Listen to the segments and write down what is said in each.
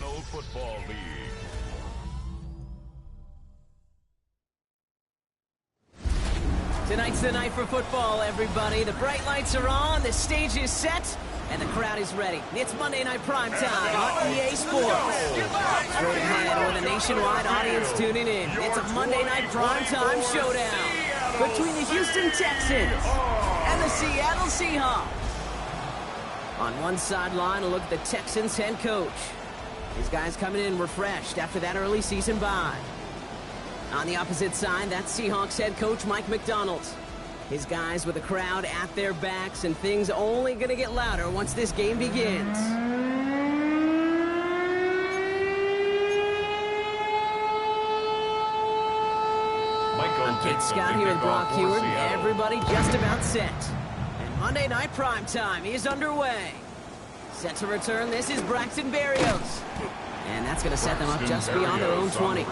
National Football League. Tonight's the night for football, everybody. The bright lights are on, the stage is set, and the crowd is ready. It's Monday Night Primetime on EA Sports. Straight ahead with a nationwide audience tuning in. It's a Monday Night Primetime showdown between the Houston Texans and the Seattle Seahawks. On one sideline, a look at the Texans head coach. These guys coming in refreshed after that early season bye. On the opposite side, that's Seahawks head coach Mike Macdonald. His guys with the crowd at their backs, and things only going to get louder once this game begins. I'm Kate Scott here with Brock Heward. Everybody just about set. And Monday Night Primetime is underway. Set to return, this is Braxton Berrios. And that's going to set them up just beyond their own 20.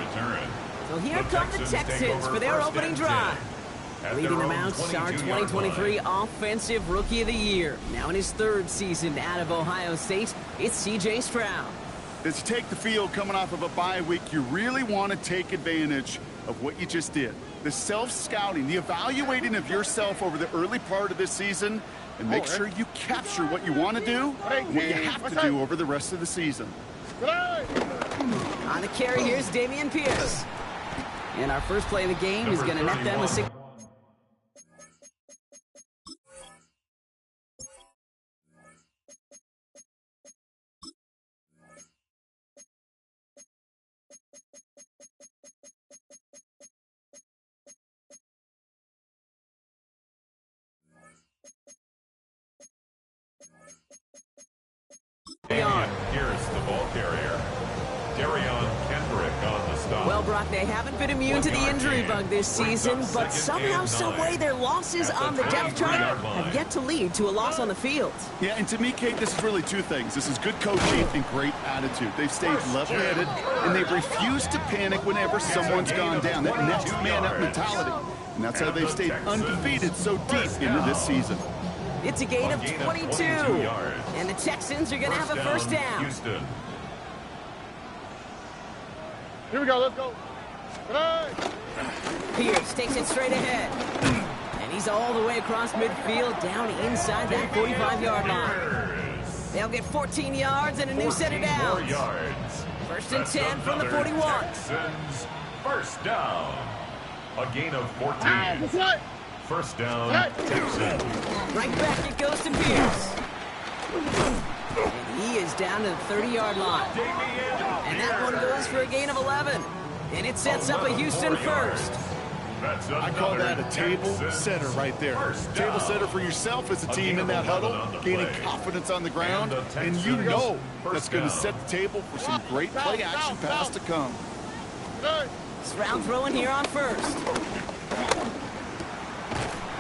So here come the Texans for their opening drive. Leading them out, our 2023 Offensive Rookie of the Year. Now in his third season out of Ohio State, it's C.J. Stroud. As you take the field coming off of a bye week, you really want to take advantage of what you just did. The self-scouting, the evaluating of yourself over the early part of this season, and make sure you capture what you want to do and what you have to do over the rest of the season. On the carry, here's Dameon Pierce. And our first play of the game is going to net them a 6. Here's the ball carrier. Darion Kendrick on the stop. Well, Brock, they haven't been immune to the injury bug this season, but somehow, someway, their losses on the depth chart have yet to lead to a loss on the field. Yeah, and to me, Kate, this is really two things. This is good coaching and great attitude. They've stayed level-headed, and they've refused to panic whenever someone's gone down. That next man-up mentality. And that's how they've stayed undefeated so deep into this season. It's a gain of 22, and the Texans are going to have a first down. Houston. Here we go, let's go. Pierce takes it straight ahead. And he's all the way across midfield, down inside that 45-yard line. They'll get 14 yards and a new set of downs. First and 10 from the 41. Texans, first down. A gain of 14. First down, Texans. Right back it goes to Pierce. And he is down to the 30-yard line. And that one goes for a gain of 11. And it sets up a Houston first. I call that a table setter right there. Table setter for yourself as a team in that huddle, gaining confidence on the ground, and you know that's going to set the table for some great play action pass to come. Stroud throwing here on first.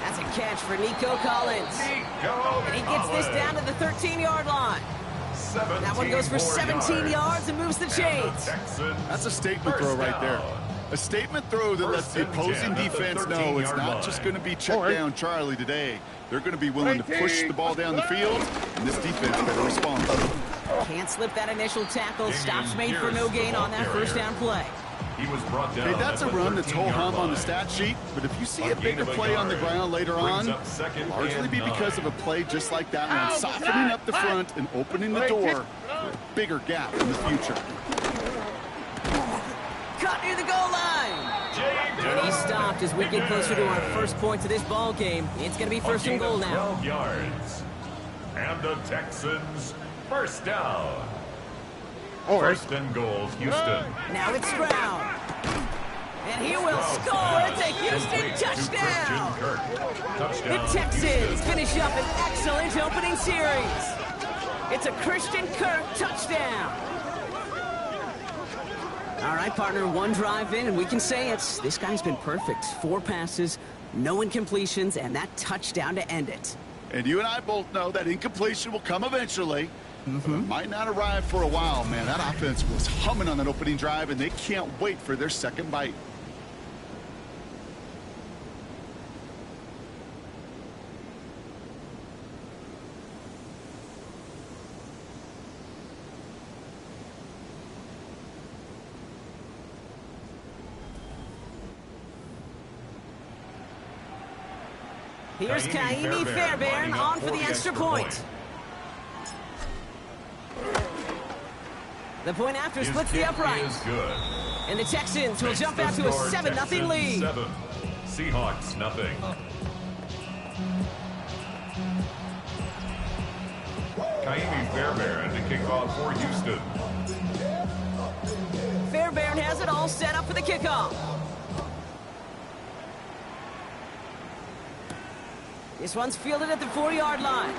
That's a catch for Nico Collins. And he gets this down to the 13-yard line. That one goes for 17 yards and moves the chains. That's a statement throw right there. A statement throw that lets the opposing defense know it's not just going to be check down Charlie today. They're going to be willing to push the ball down the field, and this defense better respond. Can't slip that initial tackle. Stops made for no gain on that first down play. He was brought down. Hey, that's a run that's ho-hum on the stat sheet, but if you see a bigger play on the ground later on, it'll largely be because of a play just like that one, softening up the front and opening the door for a bigger gap in the future. Cut near the goal line. And he stopped as we get closer to our first point to this ball game. It's going to be first and goal now. 12 yards. And the Texans, first down. First and goal, Houston. Now it's Stroud. And he will score. It's a Houston touchdown. The Texans finish up an excellent opening series. It's a Christian Kirk touchdown. All right, partner, one drive in, and we can say this guy's been perfect. 4 passes, no incompletions, and that touchdown to end it. And you and I both know that incompletion will come eventually. But it might not arrive for a while, man. That offense was humming on that opening drive, and they can't wait for their second bite. Here's Kaimi Fairbairn on for the extra point. The point after splits the upright. And the Texans will jump out to a 7-0 lead. 7. Seahawks nothing. Kaimi Fairbairn to kick off for Houston. Fairbairn has it all set up for the kickoff. This one's fielded at the 4-yard line.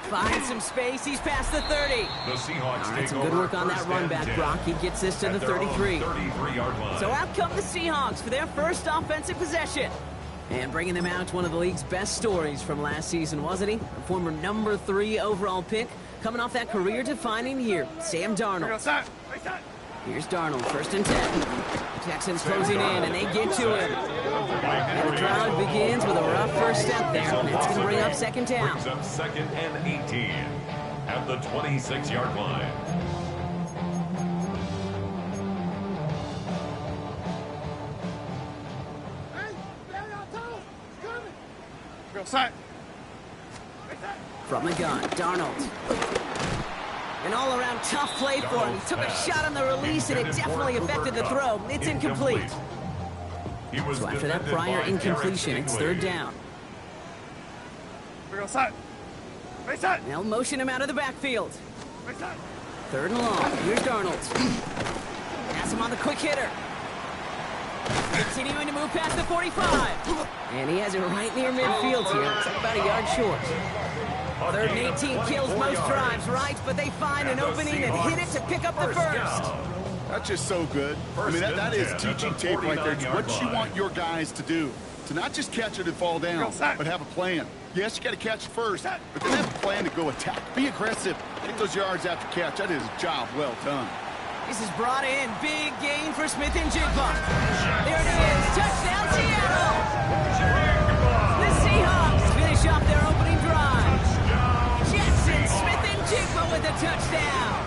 Finds some space. He's past the 30. The Seahawks take some good over work on that run back, Brock. He gets this to the 33. 33-yard line. So out come the Seahawks for their first offensive possession. And bringing them out, one of the league's best stories from last season, wasn't he? A former number 3 overall pick, coming off that career-defining year, Sam Darnold. Here's Darnold, 1st and 10. Texans closing in, and they get to him. And the drive begins with a rough first step there. That's going to bring up 2nd down. Brings up 2nd and 18 at the 26-yard line. From the gun, Darnold. An all-around tough play for him. He took a shot on the release, and it definitely affected the throw. It's incomplete. So after that prior incompletion, it's 3rd down. They'll motion him out of the backfield. 3rd and long. Here's Darnold. Pass him on the quick hitter. Continuing to move past the 45. And he has it right near midfield here. It's about a yard short. 3rd and 18 kills most drives, right? But they find an opening and hit it to pick up the first. That's just so good. I mean, that is teaching tape right there. It's what you want your guys to do. To not just catch it and fall down, but have a plan. Yes, you got to catch it first, but then have a plan to go attack. Be aggressive. Take those yards after catch. That is a job well done. This is brought in. Big gain for Smith and Jigba. There it is. Touchdown, Seattle. The Seahawks finish off their opening drive. Jackson Smith and Jigba with a touchdown.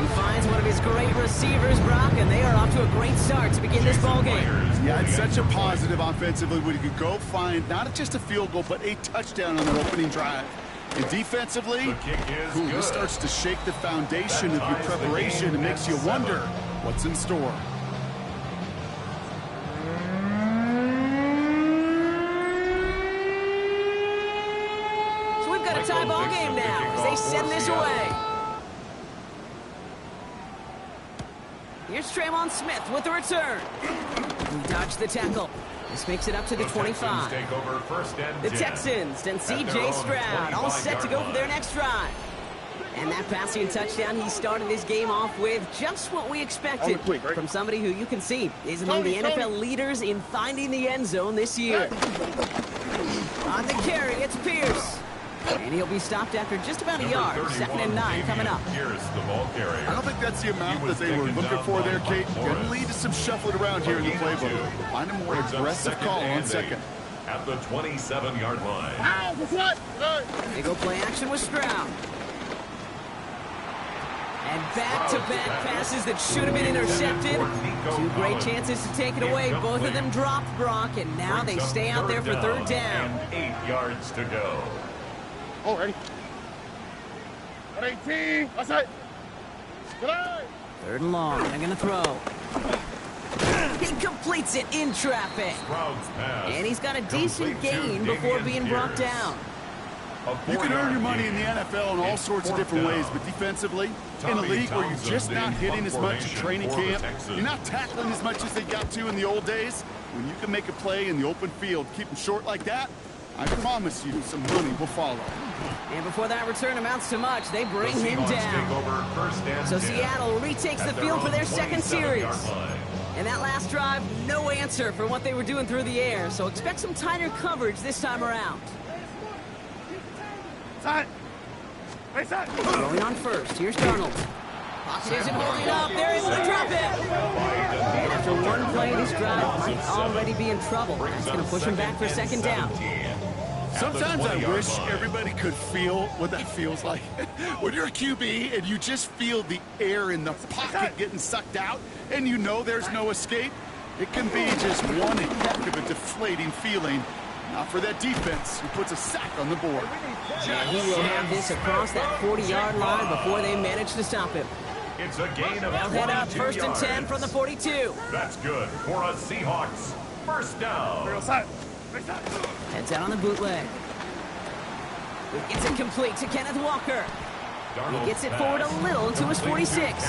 He finds one of his great receivers, Brock, and they are off to a great start to begin this ball game. Yeah, it's such a positive offensively when you can go find not just a field goal, but a touchdown on their opening drive. And defensively, this starts to shake the foundation of your preparation and makes you wonder what's in store. So we've got a tie ball game now as they send this away. Here's Tremon Smith with the return. We dodge the tackle. This makes it up to the 25. Take over 1st and 10. The Texans and C.J. Stroud all set to go for their next drive. And that passing touchdown, he started this game off with just what we expected from somebody who you can see is among the NFL leaders in finding the end zone this year. On the carry, it's Pierce. And he'll be stopped after just about a yard. 2nd and 9 coming up. Here's the ball carrier. I don't think that's the amount that they were looking for there, Kate. Can lead to some shuffling around here in the playbook. Find a more aggressive call on 2nd. At the 27-yard line. They go play action with Stroud. And back-to-back passes that should have been intercepted. 2 great chances to take it away. Both of them dropped, Brock, and now they stay out there for 3rd down. And 8 yards to go. Oh, ready. 18. What's that? 3rd and long. They're going to throw. He completes it in traffic. And he's got a decent gain before being brought down. You can earn your money in the NFL in all sorts of different ways, but defensively, in a league where you're just not hitting as much in training camp, you're not tackling as much as they got to in the old days, when you can make a play in the open field, keep them short like that, I promise you some money will follow. And before that return amounts to much, they bring him down. So Seattle retakes the field for their 2nd series. And that last drive, no answer for what they were doing through the air. So expect some tighter coverage this time around. Going on first, here's Darnold. Pocket isn't holding up, they're able to drop it. And after one play, this drive might already be in trouble. That's going to push him back for 2nd down. Sometimes I wish everybody could feel what that feels like. When you're a QB and you just feel the air in the pocket getting sucked out and you know there's no escape, It can be just one heck of a deflating feeling. Not for that defense, who puts a sack on the board. And he will have this across that 40-yard line before they manage to stop him. It's a gain of They'll head up 22 1st and 10 yards. from the 42. That's good for a Seahawks first down. Heads out on the bootleg. Gets it complete to Kenneth Walker. He gets it forward a little to his 46.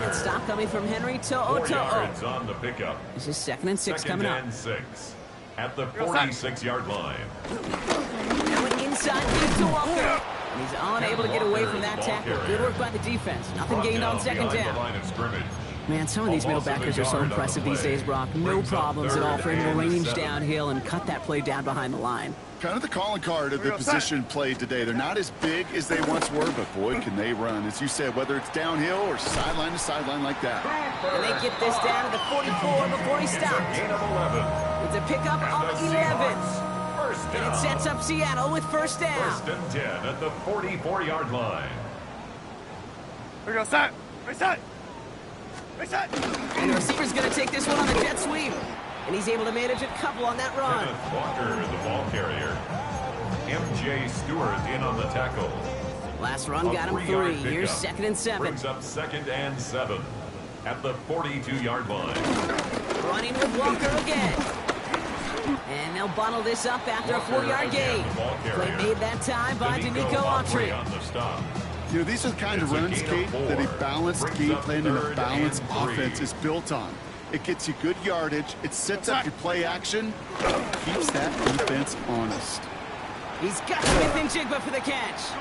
And stop coming from Henry 4 To'o. yards on the pickup. This is 2nd and 6 Second coming up. and 6 at the 46-yard line. Now an inside feed to Walker. And he's unable to get away from that tackle. Good work by the defense. Nothing gained on 2nd behind the down. line of scrimmage. Man, some of these middle backers are so impressive these days, Brock. No problems at all for him to range downhill and cut that play down behind the line. Kind of the calling card of the position played today. They're not as big as they once were, but boy, can they run. As you said, whether it's downhill or sideline to sideline like that. And they get this down to the 44 before he stops. Gain of 11. It's a pickup And of the 11. Seahawks first And down. it sets up Seattle with 1st down. 1st and 10 at the 44-yard line. And the receiver's going to take this one on the jet sweep. And he's able to manage a couple on that run. Kenneth Walker, the ball carrier. M.J. Stewart in on the tackle. Last run got him 3-yard 3. Here's pickup. 2nd and 7. Brings up 2nd and 7 at the 42-yard line. Running with Walker again. And they'll bottle this up after a 4-yard gain. Play made that time by Danico Autry. On the stop. You know, these are the kind of It's a runs, gain of Kate, 4. that a balanced Brings game up plan and a 3rd balanced and 3. offense is built on. It gets you good yardage, it sets up your play action, keeps that defense honest. He's got Smith-Njigba for the catch.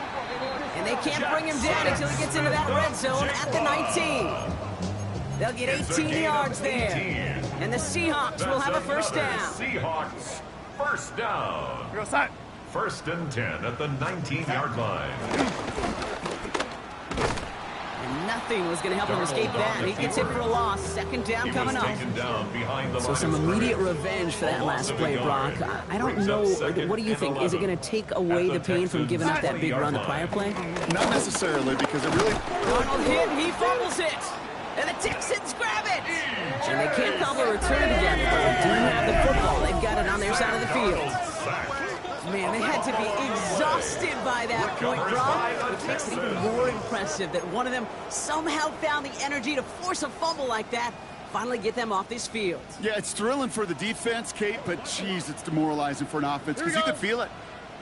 And they can't bring him down until he gets into that red zone at the 19. They'll get It's a 18 gain yards of there. 18. And the Seahawks will have a 1st Another down. Seahawks first down. 1st and 10 at the 19-yard line. And nothing was going to help him escape that. He gets hit for a loss. 2nd down He coming was up. taken down behind the So line some of immediate scrimmage. revenge for that A last loss of play, a Brock. yard. I don't Brings know. up 2nd What do you and think? Is it 11 going to take away at the pain from Texans' giving up that big 20-yard run the line. prior play? Not necessarily, because it really... Arnold hit, he fumbles it. And the Texans grab it. And they can't call the return together, but they do have the football. They've got it on their side of the field. Man, they had to be exhausted by that point, Brock. Which makes it even more impressive that one of them somehow found the energy to force a fumble like that, finally get them off this field. Yeah, it's thrilling for the defense, Kate, but geez, it's demoralizing for an offense, because you can feel it.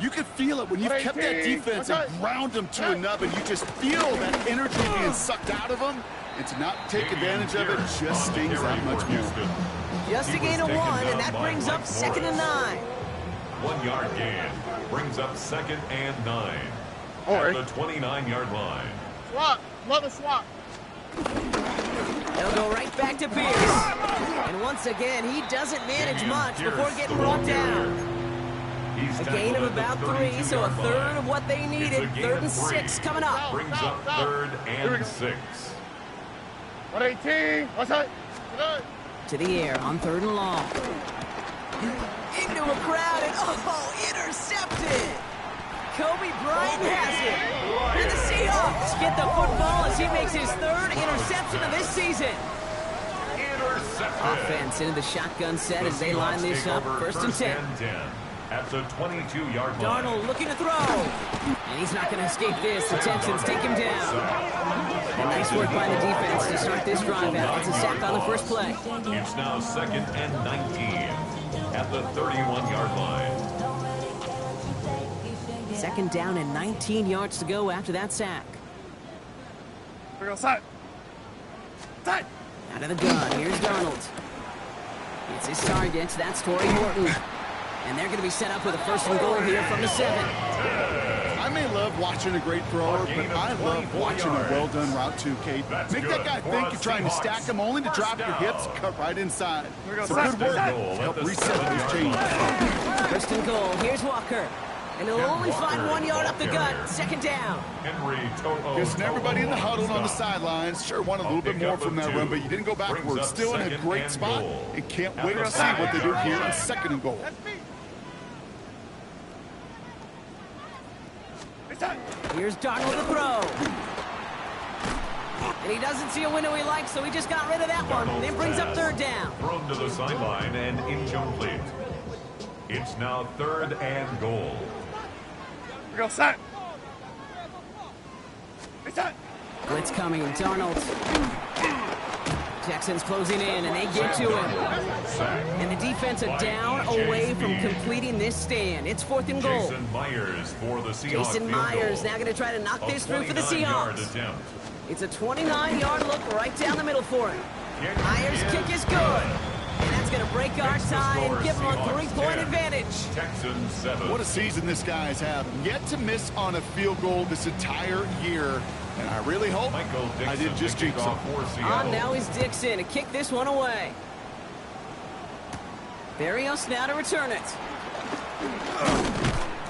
You can feel it when you've kept that defense and ground them to a nub, and you just feel that energy being sucked out of them. And to not take advantage of it just stings that much more. Just a gain of 1, and that brings up 2nd and 9. 1 yard gain brings up 2nd and 9 Alright. at the 29-yard line. Swap. Love a swap. They'll go right back to Pierce. And once again, he doesn't manage much before getting brought down. He's A gain of tackled at about 3, 32 so a yard third line. of what they It's needed. a gain 3rd of and 3. 6 coming up. Brings up 3rd and 6. 118. What's that? To the air on 3rd and long. Into a crowd and intercepted. Kobe Bryant has it. And the Seahawks get the football as he makes his 3rd interception of this season. Intercepted. Offense into the shotgun set as they line this up. 1st and 10. At the 22-yard line. Darnold looking to throw. And he's not going to escape this. The Texans take him down. And nice work by the defense to start this drive out. It's a sack on the first play. It's now 2nd and 19 at the 31-yard line. 2nd down and 19 yards to go after that sack. Side. Out of the gun, here's Darnold. It's his target, that's Torrey Morton. And they're going to be set up with a 1st and goal here from the 7. I may love watching a great thrower, but I love watching a well-done route too, Kate. Make that guy think you're trying to stack him only to drop your hips, cut right inside. So good work to help reset those chains. 1st and goal, here's Walker. And he'll only find 1 yard up the gut. 2nd down. Henry To'o. Guessing everybody in the huddle on the sidelines sure want a little bit more from that run, but you didn't go backwards. Still in a great spot, and can't wait to see what they do here on 2nd and goal. Here's Darnold to throw. And he doesn't see a window he likes, so he just got rid of that one. Then brings up third down. Thrown to the sideline and incomplete. It's now 3rd and goal. We go set. Hey, set. Blitz coming, Darnold. Texans closing in, and they get to him. And the defense are down away from completing this stand. It's 4th and goal. Jason Myers for the Seahawks. Jason Myers now going to try to knock this through for the Seahawks. It's a 29-yard look right down the middle for him. Myers' kick is good. And that's going to break our tie and give him a 3-point advantage. Texans 7. What a season this guy's having. Yet to miss on a field goal this entire year. And I really hope I did just jinx him. On now is Dixon to kick this one away. Berrios now to return it.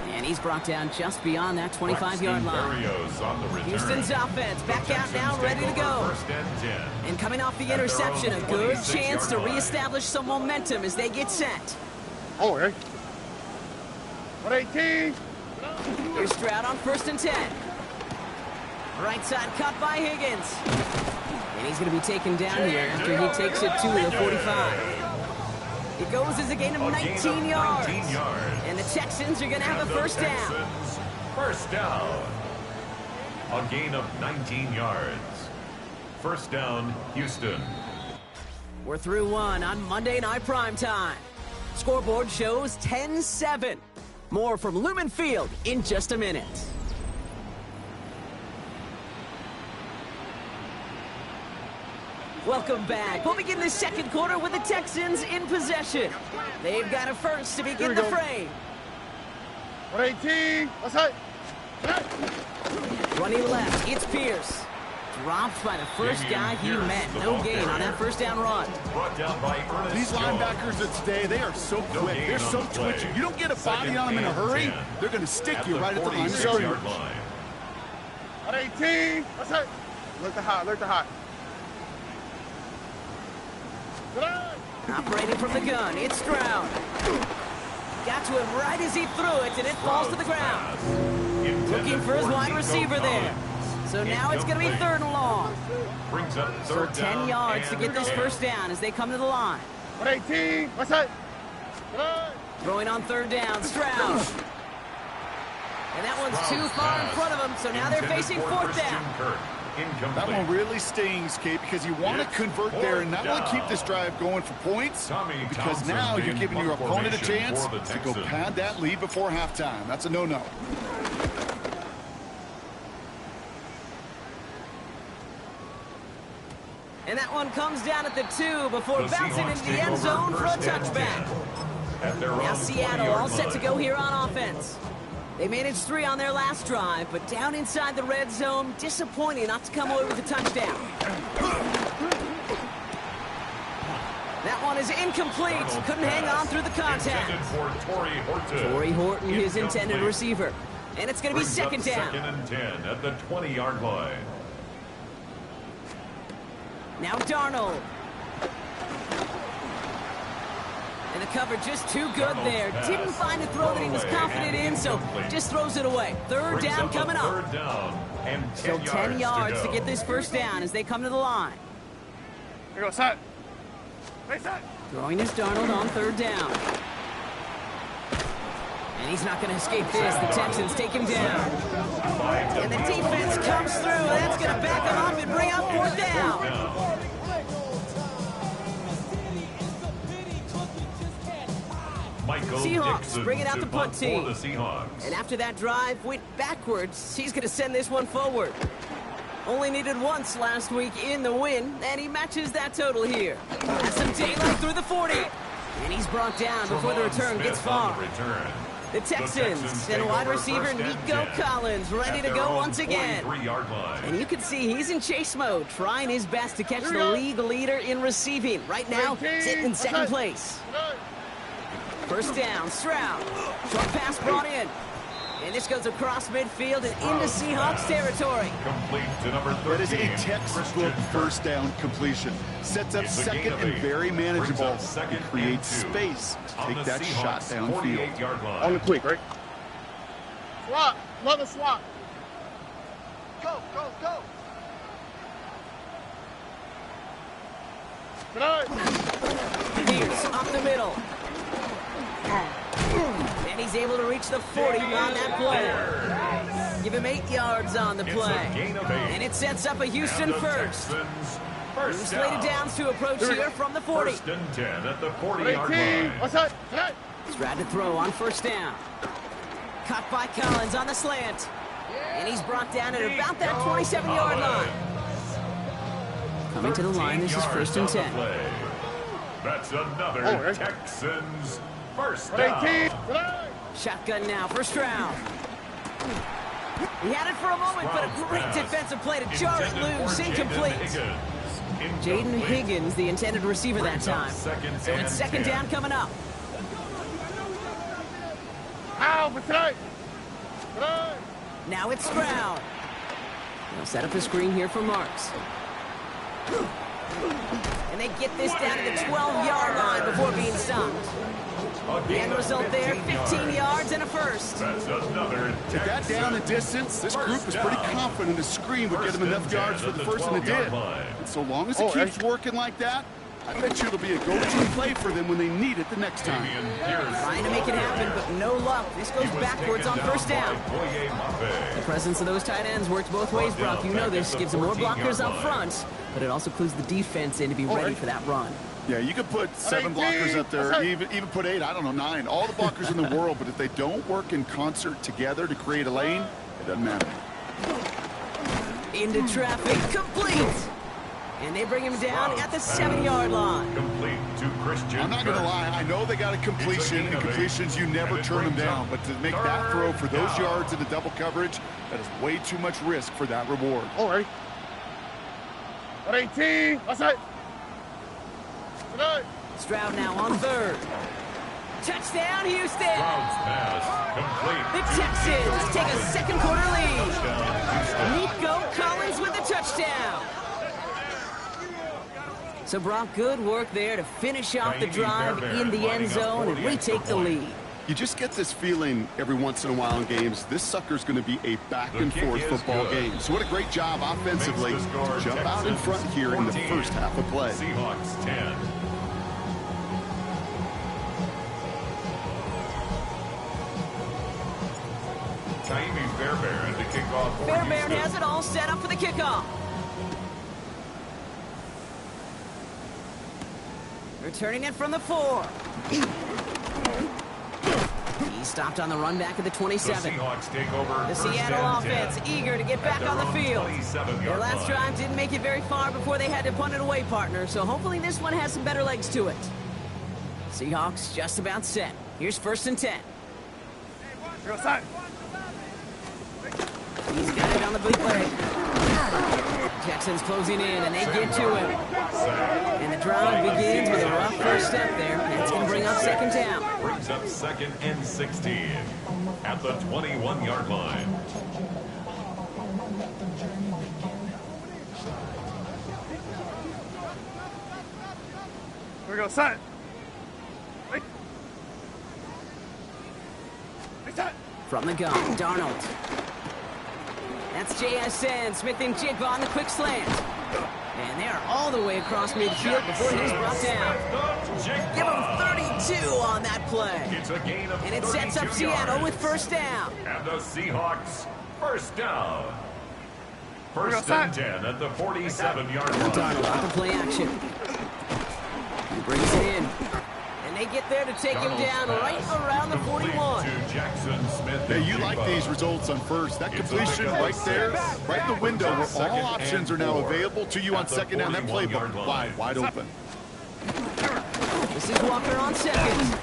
And he's brought down just beyond that 25-yard line. On the return. Houston's offense back out now, ready to go. And coming off the interception, a good chance to reestablish some momentum as they get set. Oh, hey. 118. Here's Stroud on 1st and 10. Right side cut by Higgins. And he's going to be taken down here after he takes it to the 45. It goes as a gain of 19 yards. And the Texans are going to have a first down. First down. A gain of 19 yards. First down, Houston. We're through one on Monday Night Primetime. Scoreboard shows 10-7. More from Lumen Field in just a minute. Welcome back. We'll begin the second quarter with the Texans in possession. They've got a first to begin the fray. 118. Let's hit. Running left, it's Pierce. Dropped by the first guy he met. No gain on that first down run. Brought down by Ernest These linebackers of today, they are so quick. They're so twitchy. You don't get a body on them in a hurry, they're going to stick you right at the line of scrimmage. 118. Let's hit. Look the hot. Look the hot. Operating from the gun, it's Stroud. Got to him right as he threw it, and it falls to the ground. Looking for his wide receiver there. So now it's going to be 3rd and long. Brings up So 3rd 10 down yards to and get this 10. first down as they come to the line. 118. Let's hit. Throwing on 3rd down, Stroud. And that one's too far in front of him, so now they're facing 4th down. That one really stings, Kate, because you want to convert there and not only keep this drive going for points, because now you're giving your opponent a chance to go pad that lead before halftime. That's a no-no. And that one comes down at the 2 before bouncing into the end zone for a touchback. Now Seattle all set to go here on offense. They managed 3 on their last drive, but down inside the red zone, disappointing not to come away with a touchdown. That one is incomplete. Couldn't hang on through the contact. Torrey Horton, his intended receiver. And it's going to be 2nd down. 2nd and 10 at the 20-yard line. Now Darnold. And the cover just too good there. Didn't find a throw that he was confident in, so just throws it away. 3rd down coming up. 3rd down and 10 So 10 yards to get this first down as they come to the line. Here goes set. Hey, set. Throwing his Darnold on 3rd down. And he's not going to escape this. The Texans take him down. And the defense comes through. That's going to back him up and bring up 4th down. Seahawks bring it out the punt team. And after that drive went backwards, he's going to send this one forward. Only needed once last week in the win, and he matches that total here. Has some daylight through the 40. And he's brought down before the return gets far. The Texans and wide receiver Nico Collins ready to go once again. And you can see he's in chase mode, trying his best to catch the league leader in receiving. Right now, sitting in 2nd place. First down, Stroud. Short pass brought in. And this goes across midfield and into Seahawks territory. Complete to number 13. That is a textbook first down completion. Sets up 2nd and very manageable. And creates space to take that shot downfield. On the quick, right? Swap. Love a swap. Go, go, go. Pierce up the middle. And he's able to reach the 40 on that play. Give him 8 yards on the play. And it sets up a Houston first. Slated downs to approach here from the 40. 1st and 10 at the 40-yard line. Stroud to throw on 1st down. Caught by Collins on the slant. And he's brought down at about that 27-yard line. Coming to the line, this is 1st and 10. That's another Texans first down. Shotgun now for Stroud. He had it for a moment, but a great defensive play to jar it loose. Incomplete. Jaden Higgins, the intended receiver that time. So it's 2nd down coming up. Now it's Stroud. They'll set up a screen here for Marks. And they get this down to the 12-yard line before being stopped. The end result there, 15 yards and a first. That's another With that down the distance, this group is pretty confident the screen would get them enough yards for the first, and it did. And so long as it keeps working like that, I bet you it'll be a go-to play for them when they need it the next time. Trying to make it happen, but no luck. This goes backwards on 1st down. The presence of those tight ends works both ways, Brock. You know this. Gives them more blockers up front, but it also clues the defense in to be ready for that run. Yeah, you could put 7 blockers up there, even put 8, I don't know, 9. All the blockers in the world, but if they don't work in concert together to create a lane, it doesn't matter. Into traffic, complete! And they bring him down at the 7-yard line. Complete to Christian. I'm not going to lie, I know they got a completion, and completions, you never turn them down. But to make that throw for those yards in the double coverage, that is way too much risk for that reward. All right. 18. What's that? Stroud now on 3rd. Touchdown, Houston! Stroud's pass complete. The Texans take a 2nd quarter lead. Nico Collins with the touchdown. So, Brock, good work there to finish off the drive in the end zone, and we take the lead. You just get this feeling every once in a while in games, this sucker's going to be a back-and-forth football game. So what a great job offensively to jump out in front here in the first half of play. Seahawks 10. Taimi Fairbairn to kick off for Fairbairn Houston. has it all set up for the kickoff. Returning it from the 4. He stopped on the run back at the 27. The Seahawks take over. The 1st Seattle and 10. offense eager to get back on the field. Their last drive didn't make it very far before they had to punt it away, partner, so hopefully this one has some better legs to it. Seahawks just about set. Here's 1st and 10. Go side. He's got it on the bootleg. Texans closing in, and they get to him. And the drive begins with a rough first step there. That's going to bring up 2nd down. Brings up 2nd and 16 at the 21-yard line. Here we go, side. Wait. Hey, side. From the gun, Darnold. That's JSN, Smith and Jigba on the quick slant. And they're all the way across midfield before he's brought down. Give him 32 on that play. It's a gain of And it sets up 32 Seattle yards. with 1st down. And the Seahawks first down. 1st and 10 at the 47-yard line. Darnold out to play action. He brings it in. And they get there to take him down right around the 41. To Jackson Smith. Hey, you like these results on 1st. That completion right there, right in the window where all options are now available to you on 2nd down. That playbook wide open. This is Walker on 2nd.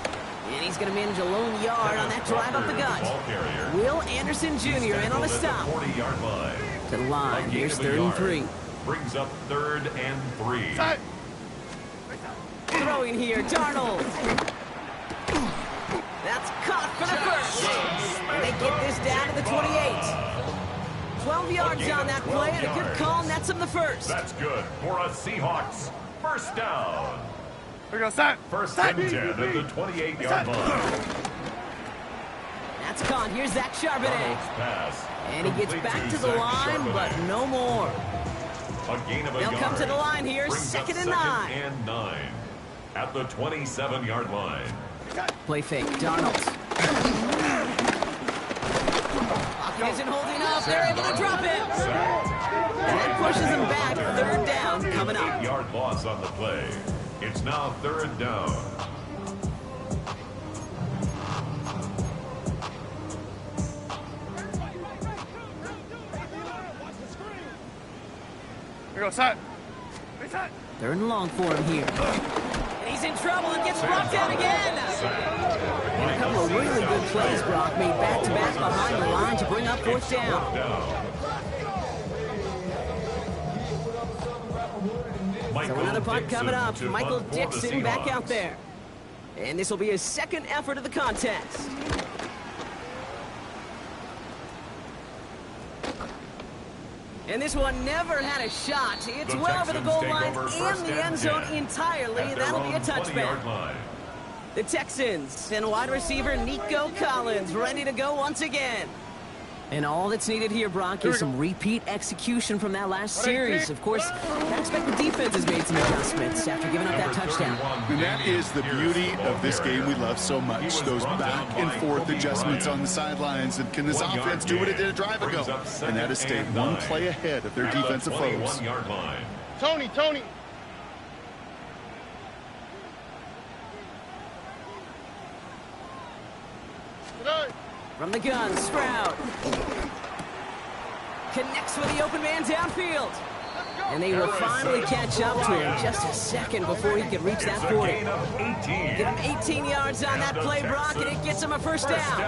And he's going to manage a lone yard on that drive up the gut. Will Anderson Jr. in on the stop. 40-yard line. To the line. Here's 3rd and 3. Brings up 3rd and 3. Side. Throwing here, Darnold. That's caught for the first. And they get this down to the 28. 12 yards on that play, and a good call nets him the first. That's good for a Seahawks first down. Here we go, side. 1st and 10 at the 28-yard line. That's caught. Here's Zach Charbonnet. Pass. And he gets Complete back to the Zach line, Charbonnet. but no more. A gain of a They'll yard. come to the line here, Brings up 2nd and 9. and 9. At the 27-yard line. Play fake, Darnold. Pocket isn't holding up. They're able to drop it. That pushes them back. 3rd down coming up. 8-yard loss on the play. It's now 3rd down. Here goes set. Hey, set. 3rd and long for him here. And he's in trouble and gets brought down again. And a couple of really good plays, Brock, made back-to-back behind the line to bring up 4th down. So another punt coming up. Michael Dixon back out there. And this will be his 2nd effort of the contest. And this one never had a shot. It's well over the goal line and the end zone entirely. That'll be a touchback. The Texans and wide receiver Nico Collins ready to go once again. And all that's needed here, Brock, is some repeat execution from that last series. Of course, I expect the defense has made some adjustments after giving up that touchdown. And that is the beauty of this game we love so much. Those back and forth adjustments on the sidelines. And can this offense do what it did a drive ago? And that is stay one play ahead of their defensive foes. Tony, Tony. From the gun, Stroud. Connects with the open man downfield. And they will finally catch up to him just a second before he can reach that 40. Give him 18 yards on that play, Brock, and it gets him a 1st down.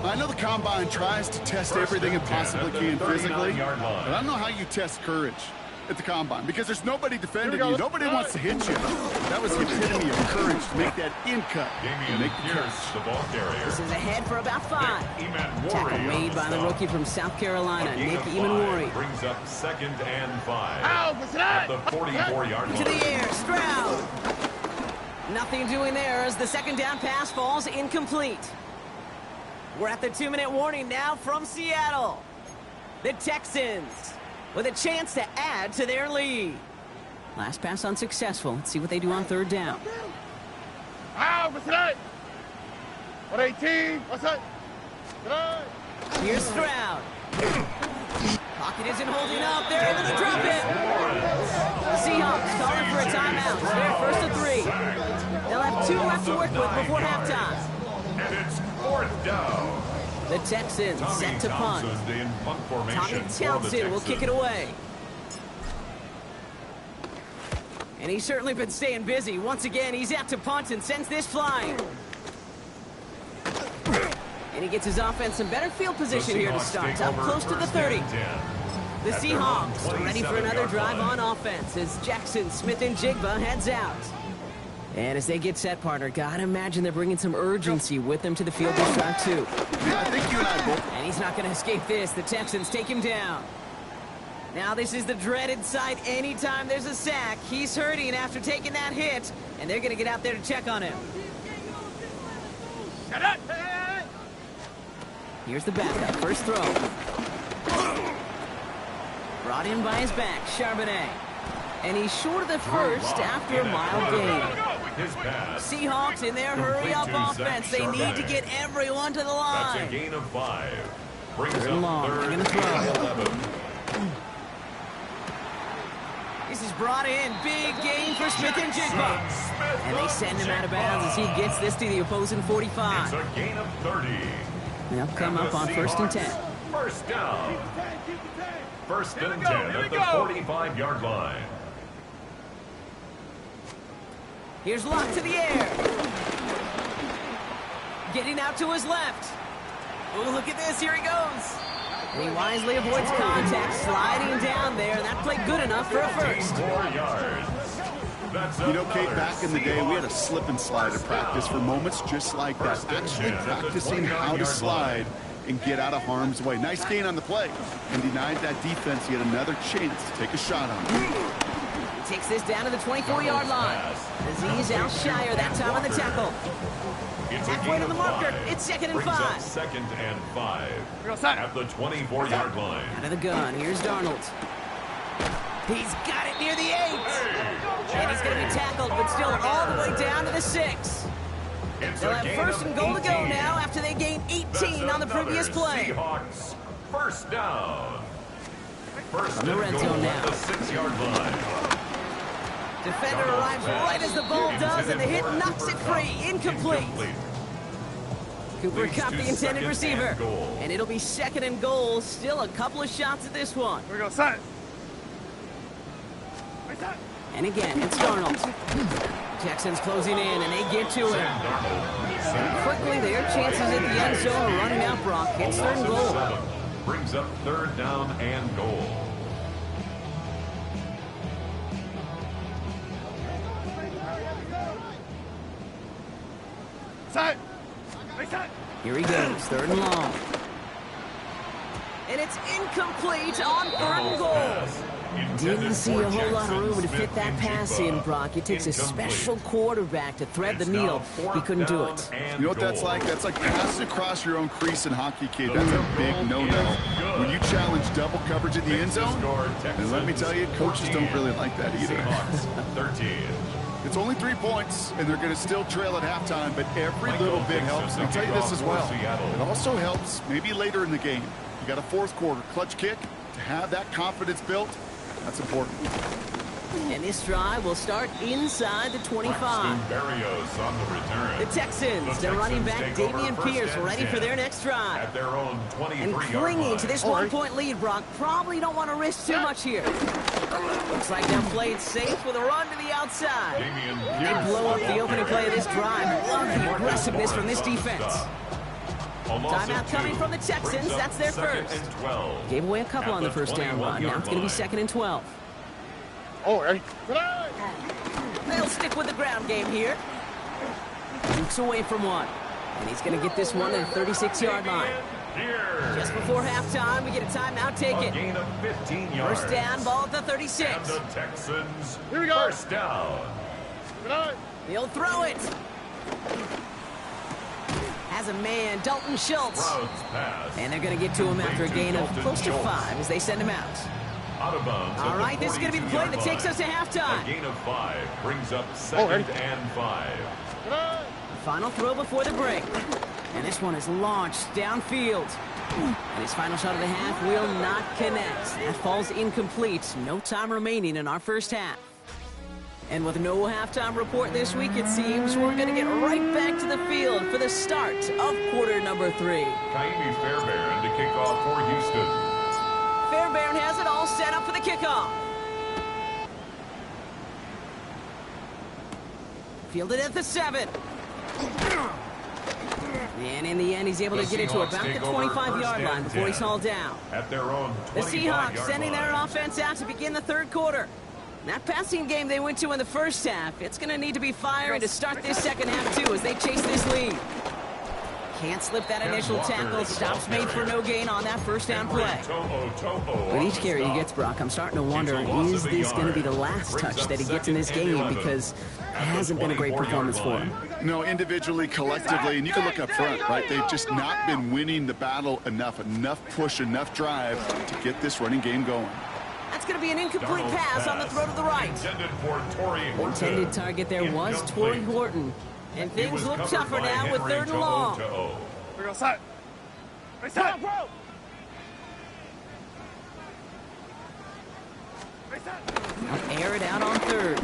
I know the Combine tries to test everything it possibly can physically, but I don't know how you test courage at the Combine, because there's nobody defending you. Nobody wants to hit you. That was the epitome of courage to make that in cut and make the catch. This is ahead for about 5. Tackle made by the rookie from South Carolina, Nick Emanwari. Brings up 2nd and 5. Ow, what's that? At the 44-yard line. To the air, Stroud. Nothing doing there as the 2nd down pass falls incomplete. We're at the 2-minute warning now from Seattle. The Texans with a chance to add to their lead. Last pass unsuccessful. Let's see what they do on 3rd down. Ow, what's that? 118, what's that? Here's Stroud. Pocket isn't holding up. They're able to drop it. The Seahawks calling for a timeout. They're 1st and 3. They'll have 2 left to work with before halftime. And it's 4th down. The Texans set to punt. Tommy Townsend will kick it away. And he's certainly been staying busy. Once again, he's out to punt and sends this flying. And he gets his offense in better field position here to start. Up close to the 30. The Seahawks ready for another drive on offense as Jackson Smith-Njigba heads out. And as they get set, partner, gotta imagine they're bringing some urgency with them to the field this drive, too. Yeah, I think you and I both. And he's not going to escape this. The Texans take him down. Now this is the dreaded sight anytime there's a sack. He's hurting after taking that hit, and they're going to get out there to check on him. Here's the backup. First throw. Brought in by his back, Charbonnet. And he's short of the first after a mile gain. Seahawks in their hurry-up offense. They need to get everyone to the line. That's a gain of 5. Brings up 3rd and throw. 11. This is brought in. Big gain for Smith-Njigba. And they send him out of bounds as he gets this to the opposing 45. It's a gain of 30. They'll come up on 1st and 10. 1st down. 1st and 10 at the 45-yard line. Here's Locke to the air. Getting out to his left. Oh, look at this. Here he goes. And he wisely avoids contact, sliding down there. And that played good enough for a 1st. 4 yards. You know, Kate, back in the day, we had a slip and slide at practice for moments just like that. Actually practicing how to slide and get out of harm's way. Nice gain on the play. And denied that defense yet another chance to take a shot on him. He takes this down to the 24-yard line. Azeez Al-Shire that time on the tackle. Halfway to the marker. It's 2nd and 5. 2nd and 5. At the 24-yard line. Out of the gun. Here's Darnold. He's got it near the 8. And he's going to be tackled, but still all the way down to the 6. They'll have first and goal to go now after they gained 18 on the previous play. Seahawks, first down. First On the red zone now. at the 6-yard line. Defender arrives right as the ball does, and the hit knocks it free. Incomplete. Cooper caught the intended receiver. And it'll be 2nd and goal. Still a couple of shots at this one. Here we go, set. And again, it's Darnold. Texans closing in, and they get to him. Quickly, their chances at the end zone are running out, Brock. It's 3rd and goal. Brings up 3rd down and goal. Set. Here he goes, 3rd and long. And it's incomplete on 3rd and goal. Didn't see a whole lot of room to fit that pass in, Brock. It takes a special quarterback to thread the needle. He couldn't do it. You know what that's like? That's like passing across your own crease in hockey, kid. That's a big no-no. When you challenge double coverage in the end zone, and let me tell you, coaches don't really like that either. 13. It's only 3 points, and they're going to still trail at halftime, but every little bit helps. I'll tell you this as well. It also helps maybe later in the game. You got a 4th quarter clutch kick. To have that confidence built, that's important. And this drive will start inside the 25. Berrios on the return. The Texans, their running back Dameon Pierce, ready for their next drive. At their own 23-yard And clinging line. to this 1-point lead, Brock. Probably don't want to risk too much here. Looks like they'll play it safe with a run to the outside. They blow up the opening play of this drive. Love the aggressiveness from this defense. Timeout coming from the Texans. That's their first. Gave away a couple on the first down run. Now it's going to be 2nd and 12. They'll stick with the ground game here. Dukes away from one. And he's going to get this one at the 36-yard line. Just before halftime, we get a timeout. Take it. Gain of 15 yards. First down, ball at the 36. And the Texans, Here we go. first down. He'll throw it. Has a man, Dalton Schultz. Browns pass. And they're going to get to him after a gain of close to 5 as they send him out. Out of bounds. All right, this is going to be the play that takes us to halftime. A gain of 5 brings up 2nd and 5. Final throw before the break. And this one is launched downfield. And his final shot of the half will not connect. That falls incomplete. No time remaining in our first half. And with no halftime report this week, it seems we're going to get right back to the field for the start of quarter number 3. Kaimi Fairbairn to kick off for Houston. Fairbairn has it all set up for the kickoff. Fielded at the 7. And in the end, he's able to get it to about the 25-yard line before he's hauled down. At their own The 25-yard Seahawks sending their line. offense out to begin the 3rd quarter. That passing game they went to in the first half, it's going to need to be firing to start this second half, too, as they chase this lead. Can't slip that initial tackle. Stops made for no gain on that first down play. With each carry he gets, Brock, I'm starting to wonder, is this going to be the last touch that he gets in this game? Because it hasn't been a great performance for him. No, individually, collectively, and you can look up front, right? They've just not been winning the battle enough push, enough drive to get this running game going. That's going to be an incomplete pass on the throw to the right. Intended for Torrey Horton. Intended target there was Torrey Horton. And things look tougher now with 3rd and long. Here we go, set. Set. They'll air it out on 3rd.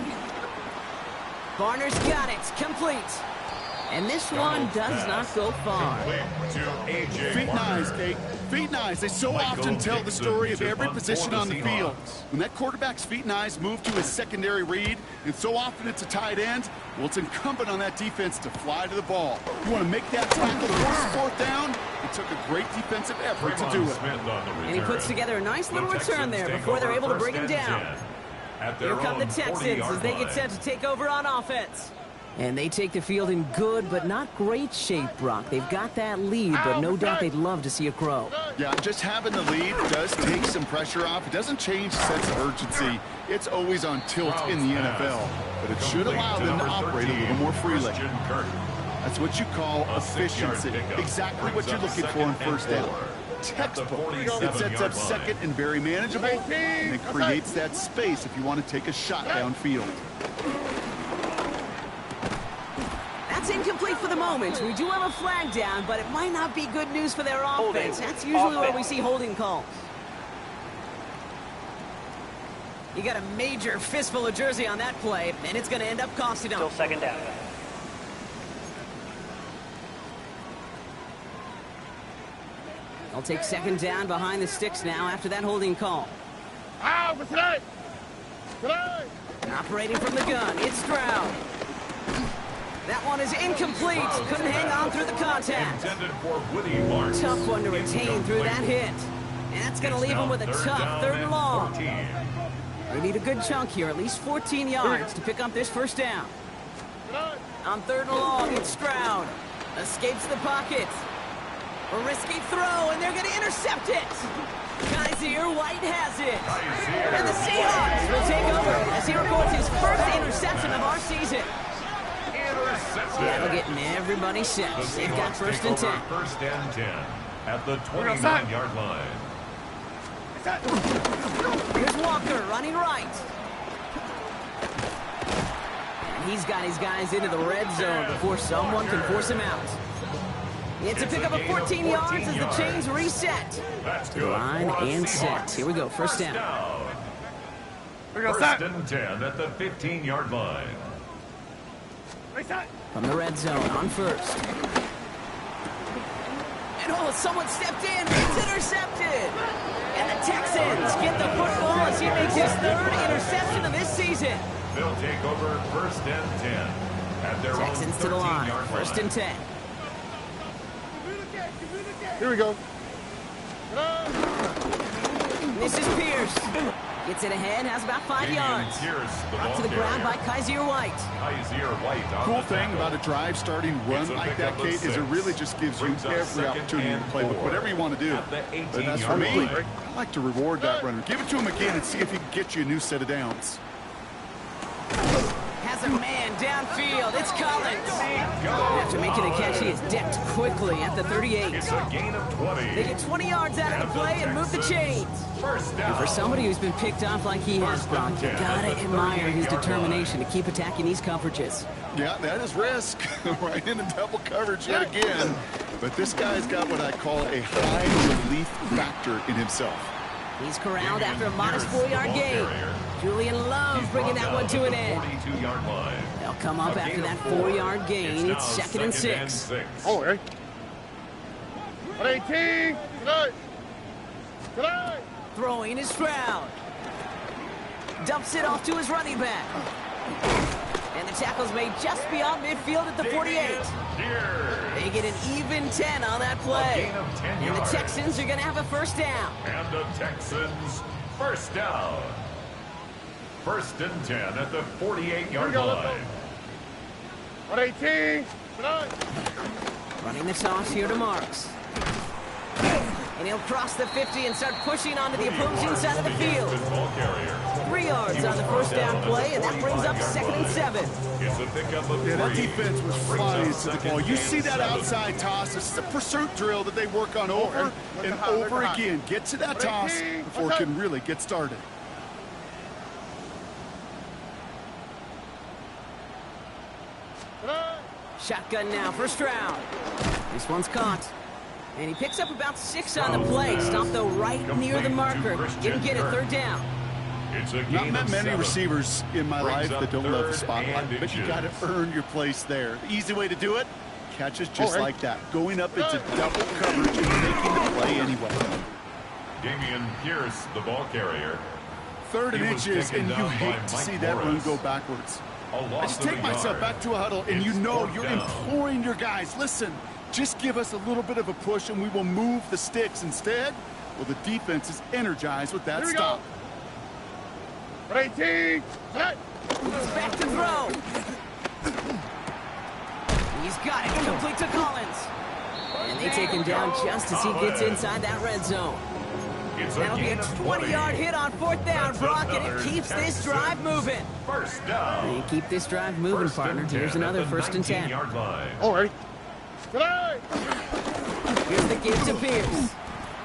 Varner's got it. Complete. And this one does not go far. Feet nice, Kate. Feet nice. They so often tell the story of every position on the field. When that quarterback's feet nice move to his secondary read, and so often it's a tight end, well, it's incumbent on that defense to fly to the ball. You want to make that tackle to force 4th down? It took a great defensive effort to do it. And he puts together a nice little return there before they're able to bring him down. Here come the Texans as they get set to take over on offense. And they take the field in good but not great shape, Brock. They've got that lead, but no doubt they'd love to see it grow. Yeah, just having the lead does take some pressure off. It doesn't change the sense of urgency. It's always on tilt in the NFL. But it should allow them to operate a little more freely. That's what you call efficiency. Exactly what you're looking for in first down. textbook. It sets up second and very manageable, and it creates that space if you want to take a shot downfield. That's incomplete for the moment. We do have a flag down, but it might not be good news for their offense. That's usually where we see holding calls. You got a major fistful of jersey on that play, and it's going to end up costing them. Still second down. They'll take second down behind the sticks now after that holding call. Operating from the gun, it's Stroud. That one is incomplete. Couldn't hang on through the contact. Intended for Woody Marks. Tough one to retain through that hit. And that's going to leave him with a tough third and long. 14. We need a good chunk here, at least 14 yards to pick up this first down. On third and long, it's Stroud. Escapes the pocket. A risky throw, and they're going to intercept it. Kaiser White has it. And the Seahawks will take over as he records his first interception of our season. That'll get everybody set. They've got first and 10. First and 10 at the 29-yard line. Here's Walker running right. And he's got his guys into the red zone before someone can force him out. It's a pickup of 14 yards as the chains reset. To the line and set. Here we go, first down. First and 10 at the 15-yard line. From the red zone on first. And someone stepped in. It's intercepted. And the Texans get the football as he makes his third interception of this season. They'll take over first and 10 at their Texans to the line. First and 10. Here we go. This is Pierce. Gets it ahead, has about 5 yards. Brought to the ground by Kaiser White. Cool thing about a drive starting run like that, Kate, is it really just gives you every opportunity to play with whatever you want to do. But as for me, I like to reward that runner. Give it to him again and see if he can get you a new set of downs. Has a man downfield. It's Collins. After making a catch, he is decked quickly at the 38. It's a gain of 20. They get 20 yards out of the play and move the chains. And for somebody who's been picked off like he has, Brock, you gotta admire his determination to keep attacking these coverages. Yeah, that is risk. Right into double coverage yet again. But this guy's got what I call a high relief factor in himself. He's corralled after a modest 4-yard gain. Julian Love bringing that one to an end. They'll come up after that 4-yard gain. It's second and 6. Oh, right. 18. Good. Throwing is Stroud. Dumps it off to his running back. And the tackle's made just beyond midfield at the 48. They get an even 10 on that play. And the Texans are going to have a first down. And the Texans first down. First and 10 at the 48-yard line. 18. Running the toss here to Marks. And he'll cross the 50 and start pushing onto the opposing side of the field. 3 yards on the first down play, and that brings up second and 7. It's a pickup of 3. Yeah, that defense was flying to the ball. You see that outside toss. This is a pursuit drill that they work on over and over again. Get to that toss before it can really get started. Shotgun now for Stroud. This one's caught. And he picks up about 6 on the play. Stopped, though, right near the marker. Didn't get a third down. Not met many receivers in my life that don't love the spotlight, but you got to earn your place there. The easy way to do it, catches just like that. Going up into double coverage and making the play anyway. Damian Pierce, the ball carrier. 3rd and inches, and you hate to see that run go backwards. I just take myself back to a huddle, and you know you're imploring your guys, listen, just give us a little bit of a push, and we will move the sticks. Instead, well, the defense is energized with that stop. 18. He's back to throw. He's got it. Complete to Collins. And they take him down just as he gets inside that red zone. That'll be a 20-yard hit on 4th down, Brock, and it keeps this drive moving. First down. They keep this drive moving, partner. Here's another first and 10. All right. Here's the give to Pierce.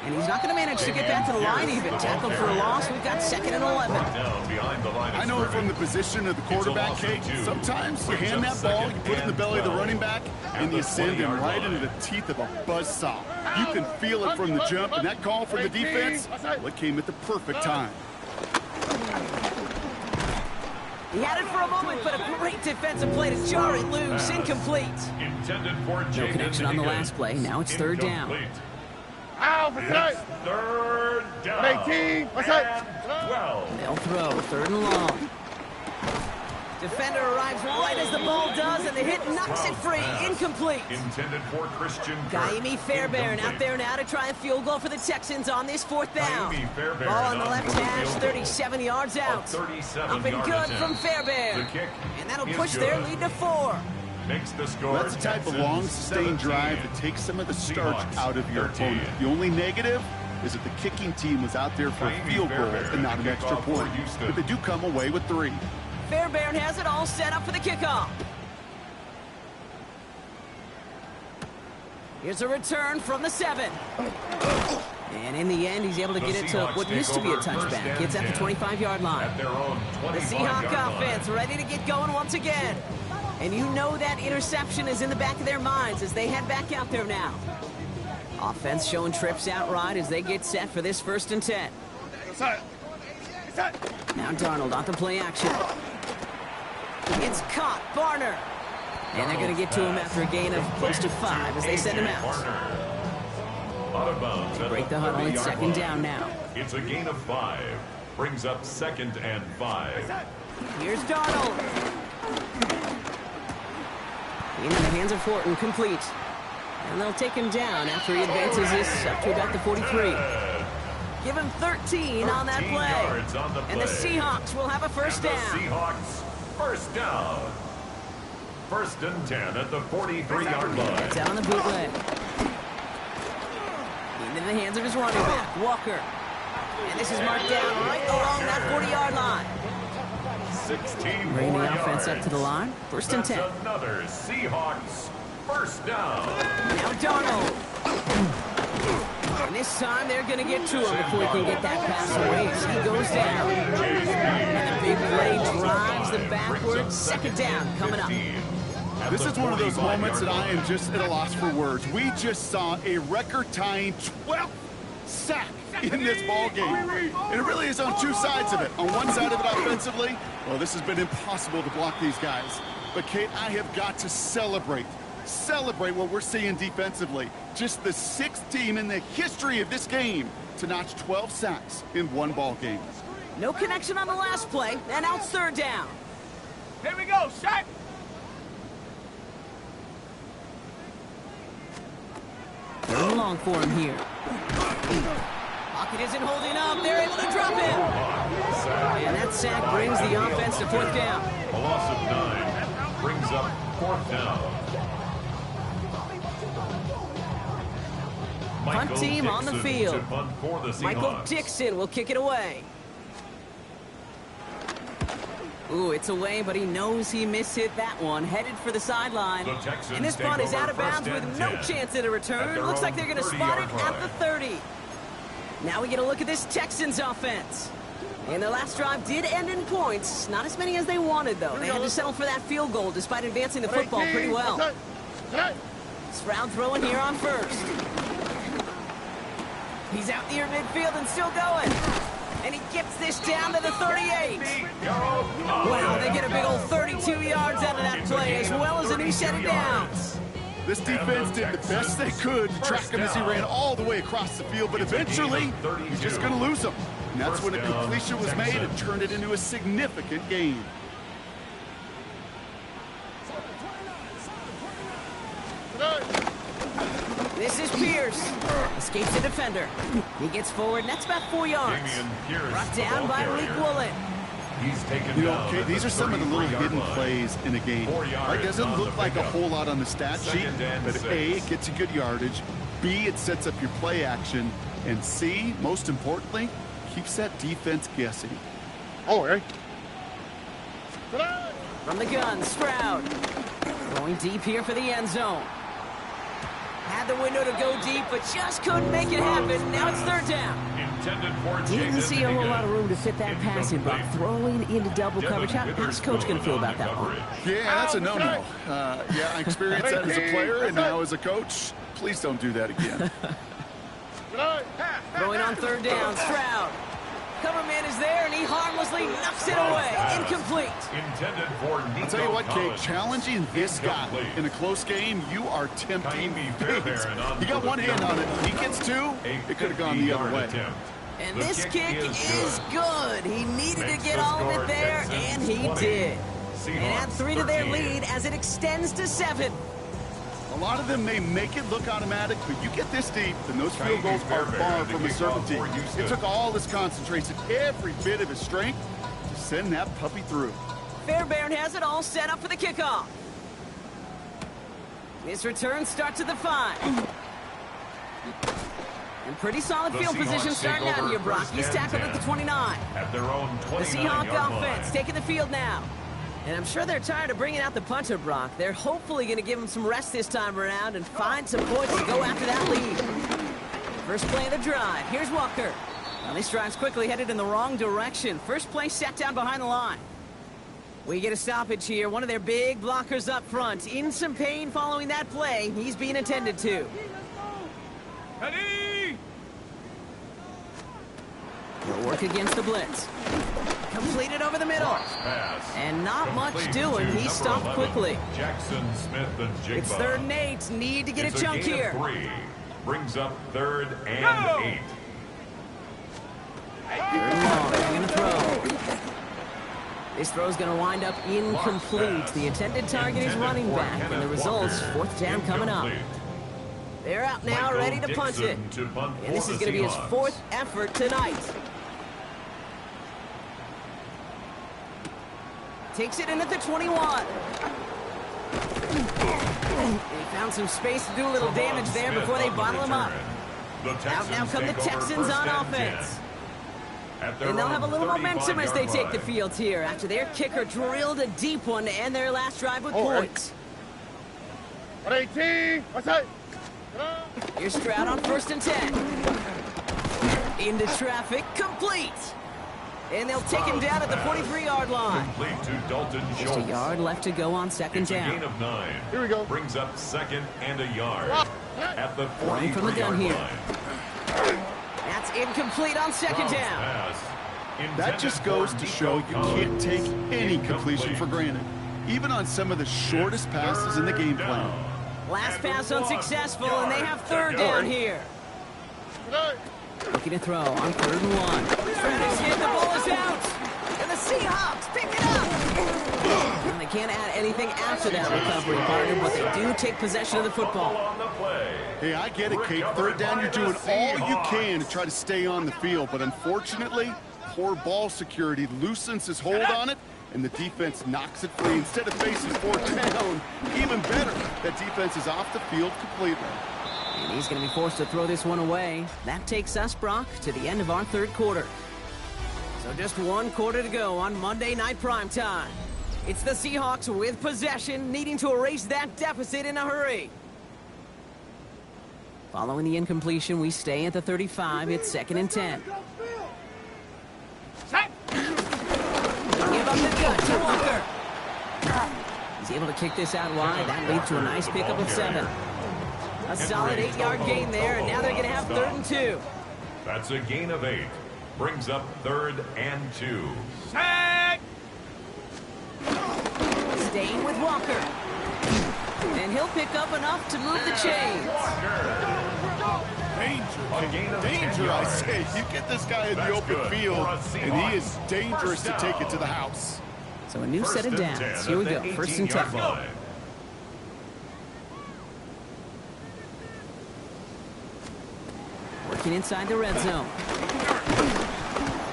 And he's not going to manage to get back to the line even. Tackled for a loss. We've got 2nd and 11. Down behind the line of I know scrimmage. from the position of the quarterback, It's a loss of Kate, 2. sometimes you Brings hand up that ball, you 2nd put it in the and belly of the 12. running back, and At you the send him 20-yard right line. into the teeth of a buzzsaw. You can feel it from the jump, and that call from the defense, well, it came at the perfect time. He had it for a moment, but a great defensive play to jar it loose. Incomplete. Intended for No Jaden connection on the Higgins. last play. Now it's 3rd down. Incomplete. Ow, for tight. It's 3rd down. 18. What's that? And 12. They'll throw. 3rd and long. Defender arrives right as the ball does, and the hit knocks it free. Incomplete. Intended for Christian Kirk. Kaimi Fairbairn out Incomplete. there now to try a field goal for the Texans on this 4th down. Kaimi Fairbairn Ball on the on left for the hash, field goal. 37 yards out. 37 Up and yard good attempt. from Fairbairn. The kick And that'll is push their good. lead to 4. Makes the score. Well, that's the type of long, sustained drive that takes some of the starch Seahawks, out of your 13. opponent. The only negative is that the kicking team was out there for a Kaimi field goal Fairbairn and not to an kick extra off for point. Houston. But they do come away with 3. Fairbairn has it all set up for the kickoff. Here's a return from the 7. And in the end, he's able to The get it to Seahawks what take used to be a over first touchback. and It's at the 10 25-yard line. At their own The 25-yard Seahawk line. offense ready to get going once again. And you know that interception is in the back of their minds as they head back out there now. Offense showing trips out right as they get set for this 1st and 10. What's that? What's that? Now Darnold on the play action. It's caught. Barner. And they're going to get to him after a gain of close to 5 as they send him out. Out of bounds at Break the huddle. It's 30-yard 2nd line. down now. It's a gain of 5. Brings up 2nd and 5. Here's Darnold. In the hands of Horton, complete. And they'll take him down after he advances this up to about the 43. Give him 13 on that 13 play. yards on the And the play. Seahawks will have a first And down. the Seahawks, 1st down. 1st and 10 at the 43-yard line. It's out on the bootleg. Into the hands of his running back, Walker. And this is marked down right along that 40-yard line. 16 Bring more the offense yards. up to the line. 1st and 10. That's another Seahawks 1st down. Now Darnold. And this time they're going to get to him before he can get that pass away as he goes down. And the big play drives them backwards. 2nd down coming up. This is one of those moments that I am just at a loss for words. We just saw a record-tying 12th sack in this ball game. And it really is on 2 sides of it. On one side of it offensively, well, this has been impossible to block these guys. But, Kate, I have got to celebrate what we're seeing defensively. Just the 6th team in the history of this game to notch 12 sacks in one ball game. No connection on the last play, and now it's 3rd down. Here we go, shot. Third and long for him here. Pocket isn't holding up. They're able to drop him. And that sack brings the offense to 4th down. A loss of 9 brings up 4th down. Punt team on the Dixon field. to punt for the Michael Seahawks. Dixon will kick it away. Ooh, it's away, but he knows he mishit that one. Headed for the sideline. The Texans And this take punt is over out of bounds 1st with and no 10 chance at a at return. their Looks like own they're going to spot it 30-yard at the line. 30. Now we get a look at this Texans offense. And their last drive did end in points. Not as many as they wanted, though. They had to settle for that field goal despite advancing the football pretty well. What's that? Stroud throwing here on 1st. He's out near midfield and still going. And he gets this down to the 38. Wow, they get a big old 32 yards out of that play, as well as a new set of downs. This defense did the best they could to track him as he ran all the way across the field, but eventually, he's just going to lose him. And that's when a completion was made and turned it into a significant gain. This is Pierce. Escapes the defender. He gets forward, and that's about 4 yards. Damian Pierce, Brought the down ball by carrier. Malik Woolen. He's taken You know, down okay, at these the are some of the little 33-yard hidden line. plays in a game. 4 yards It doesn't on look the like a pickup. whole lot on the stat sheet, 2nd and but 6. A, it gets you good yardage, B, it sets up your play action, and C, most importantly, keeps that defense guessing. Oh, hey. From the gun, Stroud. Going deep here for the end zone. Had the window to go deep, but just couldn't make it happen. Now it's third down. Intended for Didn't Jaden see a whole lot of room to fit that Incomplete. passing block. Throwing into double coverage. How's Coach going to feel about that one? Yeah, that's a no-no. Yeah, I experienced that as a player and now as a coach. Please don't do that again. Throwing on third down, Stroud. Cover man is there, and he harmlessly knocks it away. Incomplete. Intended for Nico I'll tell you what, Kate, Collins. challenging this guy Incomplete. in a close game, you are tempting Kaimi fate. Fairbairn on You got for one the hand field on it. goal. He gets two. It could have gone the other way. Attempt. And The this kick is good. He needed Makes to get the all of score it there, Texans and he 20. did. Seahawks And add 3 to their 13. lead as it extends to 7. A lot of them may make it look automatic, but you get this deep, and those field Kaimi goals are Fairbairn far to from a kick off certainty. for Houston. It took all his concentration, every bit of his strength, to send that puppy through. Fairbairn has it all set up for the kickoff. This return starts at the 5. And pretty solid The field Seahawks position starting take out over here, Brock. first He's and tackled 10. at the 29. At their own The 29-yard Seahawk line. offense taking the field now. And I'm sure they're tired of bringing out the punter, Brock. They're hopefully going to give him some rest this time around and find some points to go after that lead. First play of the drive. Here's Walker. Well, this drive's quickly headed in the wrong direction. First play set down behind the line. We get a stoppage here. One of their big blockers up front. In some pain following that play. He's being attended to. Ready? He'll work against the blitz. Completed over the middle. Pass. And not much Complete doing. to He number stopped 11, quickly. Jackson Smith and Jigba. It's 3rd and 8. Need to get It's a chunk gain of here. 3. Brings up 3rd and Go! 8. Third and long. They're going to throw. This throw's going to wind up incomplete. The intended target is Intended running for back, and the Kenneth result's Walker. 4th down coming up. Incomplete. They're out now, Michael ready to punt it. Dixon to punt And this for is the going to be his Seahawks. 4th effort tonight. Takes it in at the 21. They found some space to do a little Trevon damage there Smith before they on the bottle him up. return. The Out now Texans come the take over Texans first on and offense. 10. At their And they'll have a own little momentum as they 35-yard take the line. field here after their kicker drilled a deep one to end their last drive with points. 118. What's that? Here's Stroud on 1st and 10. Into traffic, complete. And they'll take him down at the 43-yard line. Complete to Dalton Just a Schultz. yard left to go on 2nd It's a gain down. of 9. Here we go. Brings up 2nd and a yard. At the Running from the gun 43-yard here. line. That's incomplete on 2nd Bounce down. pass. That Intended just for goes to Nico show you can't Collins. take any Incomplete. completion for granted, even on some of the shortest passes in the game plan. Last And pass 1 unsuccessful, yard and they have to 3rd go. down here. Looking to throw on 3rd and 1. Travis hit, the ball is out. And the Seahawks pick it up. And they can't add anything after that recovery, partner, but they do take possession of the football. On the play. Hey, I get it, Kate. 3rd down, you're doing all you can to try to stay on the field, but unfortunately, poor ball security loosens his hold on it, and the defense knocks it free. Instead of facing 4th down, even better, that defense is off the field completely. And he's going to be forced to throw this one away. That takes us, Brock, to the end of our 3rd quarter. So just 1 quarter to go on Monday Night Primetime. It's the Seahawks with possession, needing to erase that deficit in a hurry. Following the incompletion, we stay at the 35. It's 2nd and 10. Give up the gut to Walker. He's able to kick this out wide. That leads to a nice pickup of 7. A solid 8-yard gain there, and now they're going to have 3rd and 2. That's a gain of 8. Brings up 3rd and 2. Sack. Staying with Walker. And he'll pick up enough to move the chains. A gain of 10 Danger, I yards. say. You get this guy in the That's open good field, for a and he Seahawks. is dangerous to First take it down. to the house. So a new First set of and downs. 10 Here we at go. the 1st and 18-yard 10. line. Working inside the red zone.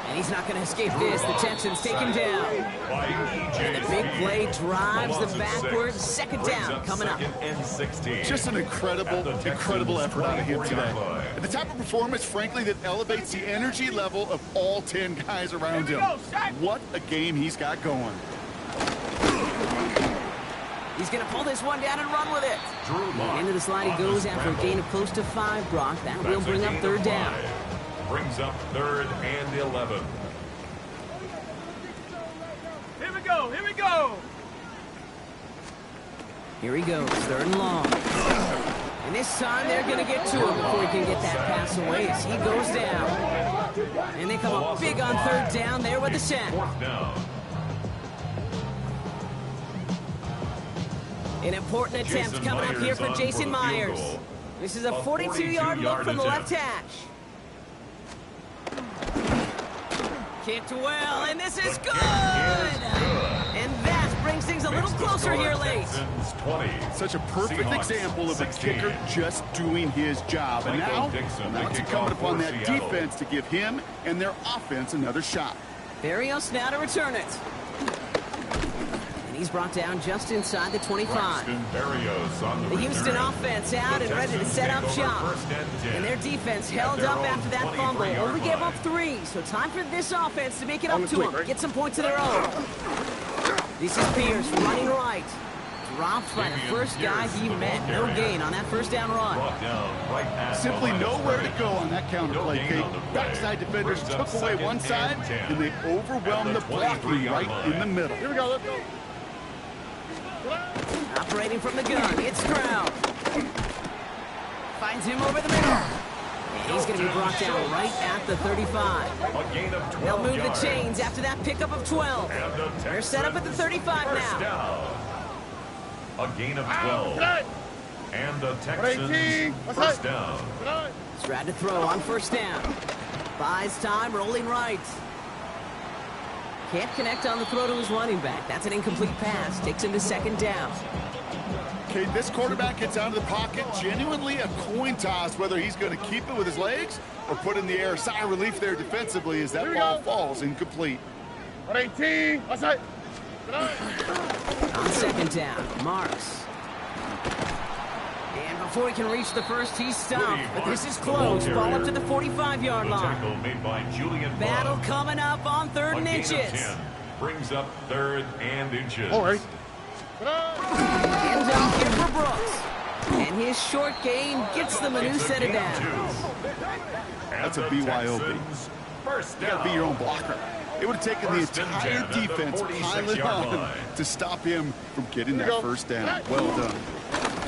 And he's not going to escape this. The Texans take him down. By E.J. The big play drives the Velocity backwards. 6. 2nd Brings down up coming up. 2nd and 16. Just an incredible, At the Texans' incredible effort out of him 24-yard today. line. And the type of performance, frankly, that elevates the energy level of all 10 guys around him. What a game he's got going. He's going to pull this one down and run with it. Drew Lock Into the slide he on goes the after a scramble. gain of close to 5, Brock. That will That's a bring up gain third of down. 5. Brings up 3rd and 11. Here we go. Here we go. Here he goes, 3rd and long. And this time they're going to get to him before he can get that pass away as he goes down. And they come up big on 3rd down there with the sack. 4th down. An important attempt Jason coming up here Myers for on Jason for the field Myers. goal. This is a A 42-yard look 42-yard from the left attempt. hash. Kicked well, and this is The good! kick is good. And that brings things a little Makes the closer score here late. Texans 20. Such a perfect Seahawks example of a 16. kicker just doing his job. And Michael now, Dixon, now the it's kickoff incumbent upon for that Seattle. defense to give him and their offense another shot. Barrios now to return it. And he's brought down just inside the 25. Braxton Berrios on the The Houston return. offense out and ready to Texans set take up over shop. 1st and 10. And their defense At held their up own after that fumble. 23-yard Only gave line. up 3, so time for this offense to make it up the to quick, them. right? Get some points of their own. This is Pierce running right. Dropped by the Damian first guy Pierce, he the met. ball No carrier. gain on that first down run. Brought down right at Simply the line of nowhere to scrimmage. go on that counter No play, gain Kate. on the play. Backside defenders Brings up took away 2nd one side, and 10. and they overwhelmed At the the blocking 23-yard right in the line. middle. Here we go. Let's go. Operating from the gun, it's Stroud. Finds him over the middle. And he's going to be brought down right at the 35. A gain of 12 They'll move yards. the chains after that pickup of 12. And the They're set up at the 35 Texans now. down. A gain of 12. And the Texans 18. What's first that? down. Stroud to throw on first down. Buys time, rolling right. Can't connect on the throw to his running back. That's an incomplete pass. Takes him to 2nd down. Kate, this quarterback gets out of the pocket, genuinely a coin toss whether he's going to keep it with his legs or put in the air. Sigh of relief there defensively as that Here we ball go. falls incomplete. 18. What's that? On 2nd down, Marks. And before he can reach the first, he's stopped. But this is close. Ball up to the 45-yard The line. tackle made by Julian Battle Bond. coming up on 3rd A and gain of inches. 10. Brings up 3rd and inches. All right. Ends up here for Brooks. And his short gain gets them a new It's set of gain downs. 2. And That's a the BYOB. Texans first You down. got to be your own blocker. It would have taken the First and entire 10 at the defense 46-yard piling on line. to stop him from getting Here we that go. first down. Well done.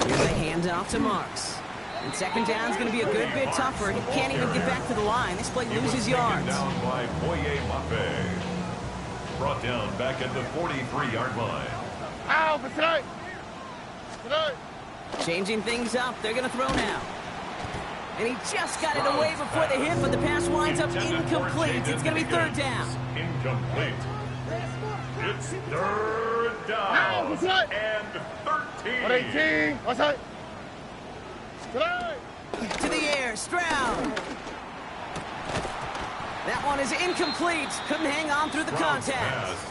Here's a handoff to Marks. And 2nd down's going to be a good bit tougher. He can't even get back to the line. This play He was loses taken yards. down by Boye Mafe. Brought down back at the 43-yard line. Ow, but tonight. Changing things up. They're going to throw now. And he just got it away before the hit, but the pass winds up Intended for incomplete. Jaden It's going to be 3rd Higgins. down. Incomplete. It's 3rd down. Ow, what's that? And 13. 18. What's that? Tonight. To the air, Stroud. That one is incomplete. Couldn't hang on through the Stroud's contact. pass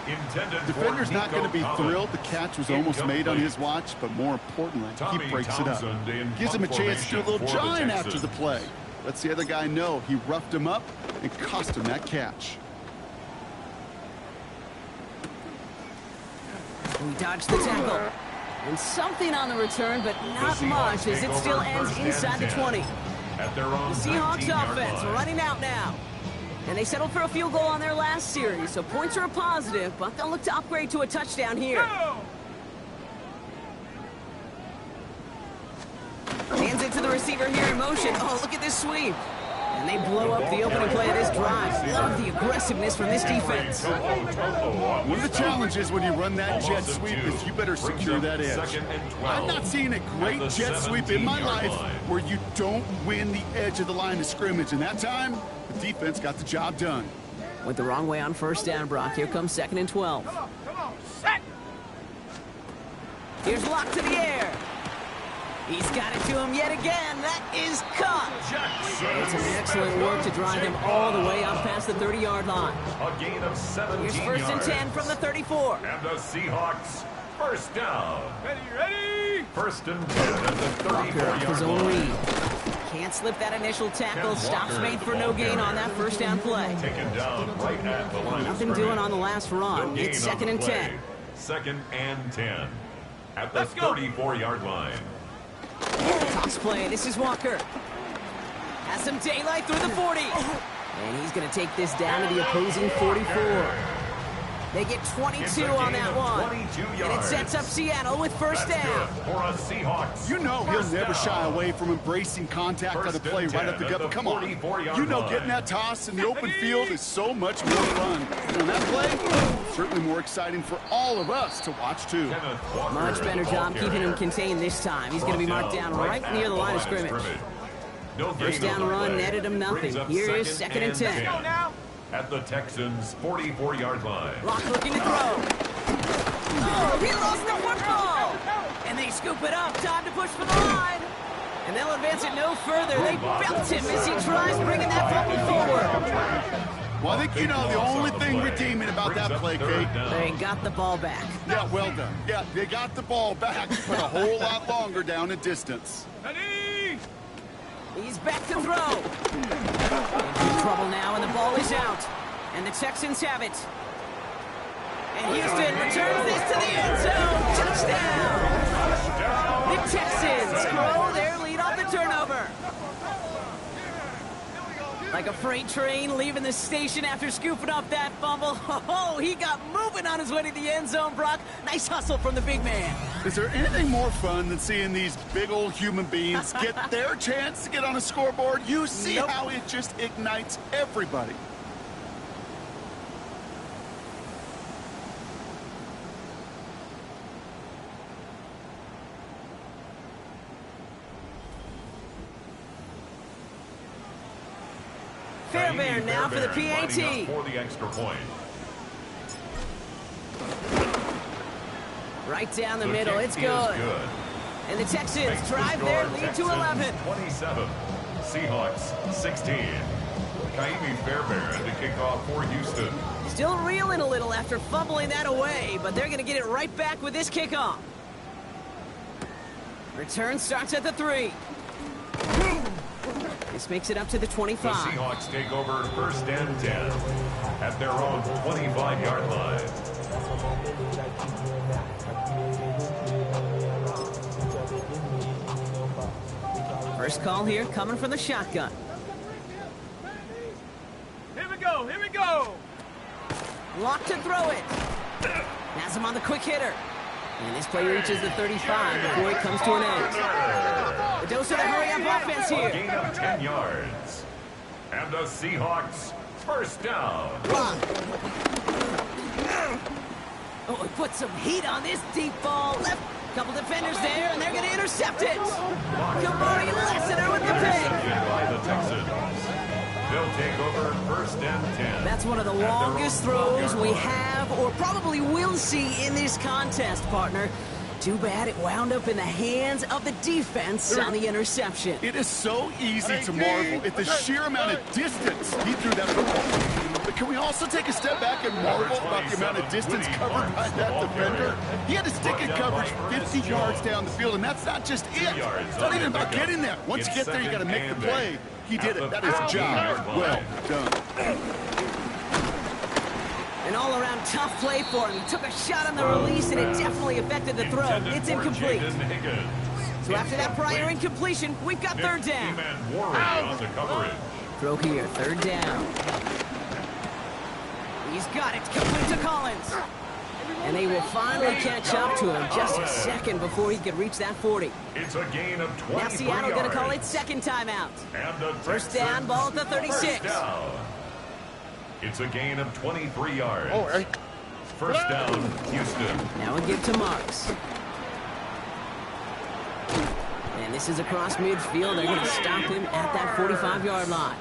intended Defender's for not going to be Nico Collins. thrilled. The catch was almost made on Incomplete. his watch, but more importantly, Tommy he breaks it up. Townsend in Gives him a punt chance to do a little formation for the jawing after Texans. the play. Lets the other guy know he roughed him up and cost him that catch. We dodged the tackle. And something on the return, but not The Seahawks much as take it still over ends 1st and inside the 10 20. At their own The Seahawks 19-yard offense line. running out now. And they settled for a field goal on their last series, so points are a positive, but they'll look to upgrade to a touchdown here. Hands it to the receiver here in motion. Oh, look at this sweep. And they blow up the opening play of this drive. Love the aggressiveness from this defense. One of the challenges when you run that jet Almost a sweep two. is you better Brings secure up that edge. 2nd and 12. I've not seen a great At the jet sweep in my 17-yard life line. where you don't win the edge of the line of scrimmage. And that time, the defense got the job done. Went the wrong way on first down, Brock. Here comes 2nd and 12. Come on. Set. Here's Lock to the air. He's got it to him yet again. That is caught. It's an excellent work to drive him all the way up past the 30-yard line. A gain of 17 Here's 1st and 10 from the 34. And the Seahawks first down. Ready. 1st and 10 at the Walker off his 34-yard own line. read. Can't slip that initial tackle. Ken Stops Walker, made the for ball no gain carrier. on that first down play. Taken down right at the line of Nothing scrimmage. doing on the last No run. gain It's on 2nd the and play. 10. 2nd and 10. at the 34-yard line. Toss play. This is Walker. Has some daylight through the 40. And he's going to take this down to the opposing 44. They get 22 on that one. 22 yards. And it sets up Seattle with first down. For a Seahawks. You know he'll First never down. shy away from embracing contact on the First play and right up 10 the gut. at the Come on. 44-yard You know line. getting that toss in the open field is so much more fun. And on that play, certainly more exciting for all of us to watch too. Kenneth Walker, Much better the job ball keeping him carrier. contained this time. He's going to be marked down right near the line of scrimmage. No First gain down on the run play. netted him nothing. Brings up Here is second and 10. Go now. At the Texans' 44-yard line. Locke looking to throw. Oh, he lost the football! And they scoop it up. Time to push for the line. And they'll advance it no further. They belt him as he tries bringing that fumble forward. Well, I think you know the only thing redeeming about that play, Kate. They got the ball back. Yeah, well done. Yeah, they got the ball back, but a whole lot longer down in distance. He's back to throw. In trouble now, and the ball is out. And the Texans have it. And Houston returns this to the end zone. Touchdown! The Texans grow their lead off the turnover. Like a freight train leaving the station after scooping up that fumble. Oh, he got moving on his way to the end zone, Brock. Nice hustle from the big man. Is there anything more fun than seeing these big old human beings get their chance to get on a scoreboard? You see how it just ignites everybody. Fairbairn now for the PAT. For the extra point. Right down the The middle. kick It's is good. And the Texans Makes the drive their score lead to Texans 11. 27. Seahawks 16. Kaimi Fairbairn to kick off for Houston. Still reeling a little after fumbling that away, but they're going to get it right back with this kickoff. Return starts at the 3. This makes it up to the 25. The Seahawks take over first and 10 at their own 25-yard line. First call here coming from the shotgun. Here we go. Here we go. Lock to throw it. Has him on the quick hitter. And this play reaches the 35 before it comes to an end. The dose of the hurry-up offense A here. gain of 10 yards. And the Seahawks first down. Oh, he put some heat on this deep ball. Left. Couple defenders there, and they're going to intercept it. Kamari Lassiter with the pick. By the Texans. They'll take over first and 10. That's one of the longest throws we have or probably will see in this contest, partner. Too bad it wound up in the hands of the defense on the interception. It is so easy to marvel at the sheer amount of distance he threw that football. But can we also take a step back and marvel about the amount of distance covered by that defender? He had to stick in coverage 50 yards down the field, and that's not just it. It's not even about getting there. Once you get there, you got to make the play. He did it. That is job well done. An all-around tough play for him. He took a shot on the release, and it definitely affected the throw. It's incomplete. So after that prior incompletion, we've got third down. On the coverage. Throw here, third down. He's got it, complete to Collins. And they will finally catch up to him just a second before he could reach that 40. It's a gain of 23 Now Seattle going to call it yards. second timeout. And the First down, ball at the 36. First down. It's a gain of 23 yards. All right. First down, Houston. Now we give to Marks. And this is across midfield. They're going to stop him at that 45-yard line.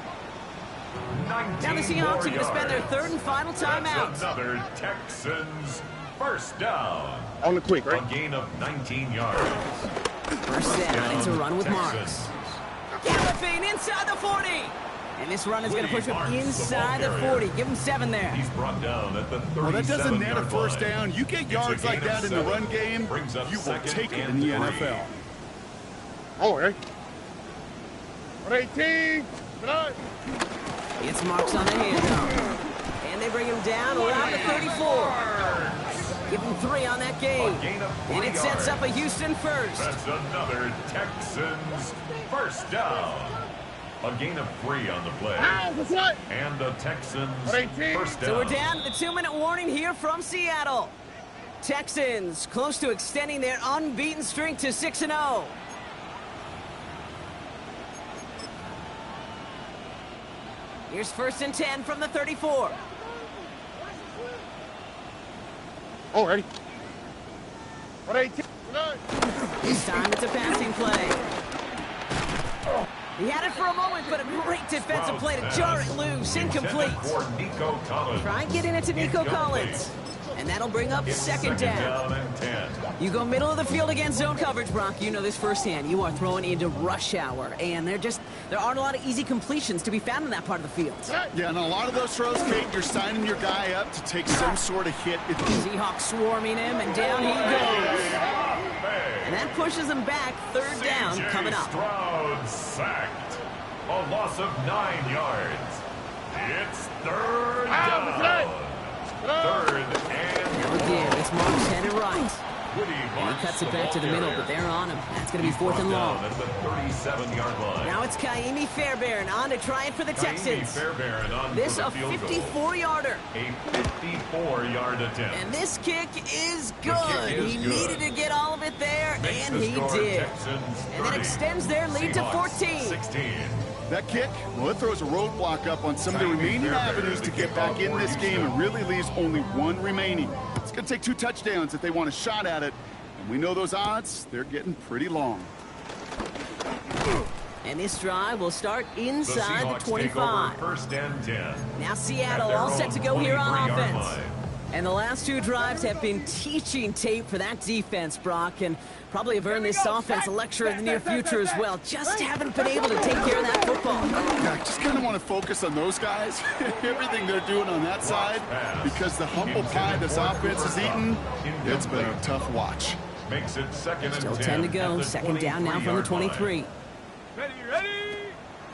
Now the Seahawks are going to spend their third and final timeout. That's another Texans first down. On the quick, A right? gain of 19 yards. First down, it's a run with Marks. Texans. Galloping inside the 40. And this run is going to push him inside the 40. Give him 7 there. He's brought down at the 37-yard Well, that doesn't net a first line. down. You get It's yards a gain like of that in the 7. run game, Brings up you will second take it in and the 3. NFL. All right. 18. It's Marks on the handoff. And they bring him down around the 34. Give him 3 on that that gain. A gain of 3 And it sets yards. up a Houston first. That's another Texans first down. A gain of 3 on the play. And the Texans first down. So we're down to the 2-minute warning here from Seattle. Texans close to extending their unbeaten streak to 6-0. Here's 1st and 10 from the 34. Already. This time it's a passing play. He had it for a moment, but a great defensive play to jar it loose. Incomplete. For Nico Collins. Try getting it to Nico Collins. And that'll bring up It's second down. and 10. You go middle of the field against zone coverage, Brock. You know this firsthand. You are throwing into rush hour, and there aren't a lot of easy completions to be found in that part of the field. Yeah, and a lot of those throws, Kate, you're signing your guy up to take some sort of hit. Seahawks swarming him, and down he goes. And that pushes him back. 3rd down C.J. coming up. Stroud sacked. A loss of 9 yards. It's 3rd down. 3rd and Now again, this mark's headed right. Woody And he cuts it back to the middle, but they're on him. That's going to be 4th and long. At the 37-yard line. Now it's Kaimi Fairbairn on to try it for the Texans. Fairbairn on This for a the field goal. 54-yarder. A 54-yard attempt. And this kick is The good. kick is He good. needed to get all of it there, Makes and the he score did. Texans And that 30, extends their lead to Seahawks 14. 16. That kick, well, it throws a roadblock up on some of the Kaimi remaining Fairbairn, avenues to the get back kickoff in for this game Houston. and really leaves only 1 remaining. It's going to take 2 touchdowns if they want a shot at it. And we know those odds, they're getting pretty long. And this drive will start The inside Seahawks the 25. take over 1st and 10. Now At Seattle their all set own to go here on 23-yard offense. line. And the last 2 drives have been teaching tape for that defense, Brock, and probably have earned this offense a lecture in the near future as well. Just haven't been able to take care of that football. Yeah, I just kind of want to focus on those guys, everything they're doing on that side, because the humble pie this offense is eating, it's been a tough watch. Makes it 2nd and 10. Still 10 to go. at the 2nd down now from the 23. Ready.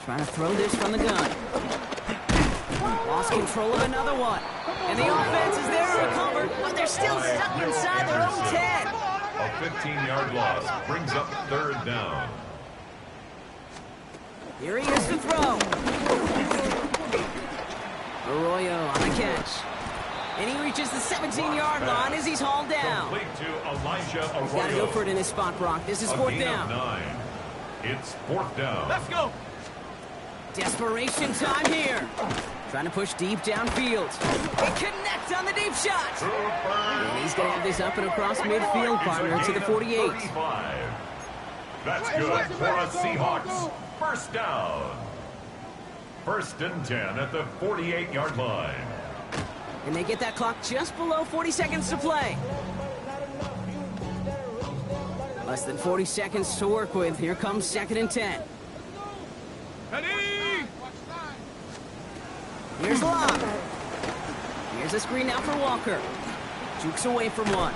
Trying to throw this from the gun. Lost control of another one. And the offense is there to recover, but they're still stuck inside their own 10. A 15-yard loss brings up 3rd down. Here he is to throw. Arroyo on the catch. And he reaches the 17-yard line as he's hauled down. Complete to Elijah Got to go Arroyo. for it in his spot, Brock. This is A 4th gain down. of 9. It's 4th down. Let's go. Desperation time here. Trying to push deep downfield. It connects on the deep shot. And he's going to have this up and across midfield, partner, to the 48. 35. That's good for a Seahawks first down. 1st and 10 at the 48-yard line. And they get that clock just below 40 seconds to play. Less than 40 seconds to work with. Here comes 2nd and 10. Ready. Here's Locke. Here's a screen now for Walker. Jukes away from one.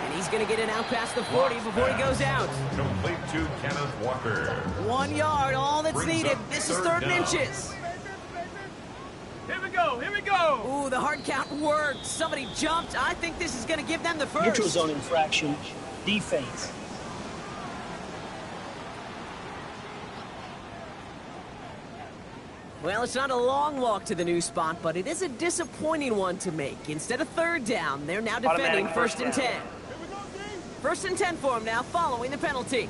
And he's going to get it out past the 40 before he goes out. Complete to Kenneth Walker. 1 yard, all that's Brings needed. up This is 3rd 3rd and down. inches. Here we go. Ooh, the hard count worked. Somebody jumped. I think this is going to give them the first. Neutral zone infraction, defense. Well, it's not a long walk to the new spot, but it is a disappointing one to make. Instead of 3rd down, they're now defending Automatic 1st and first 10. 1st and 10 for them now, following the penalty.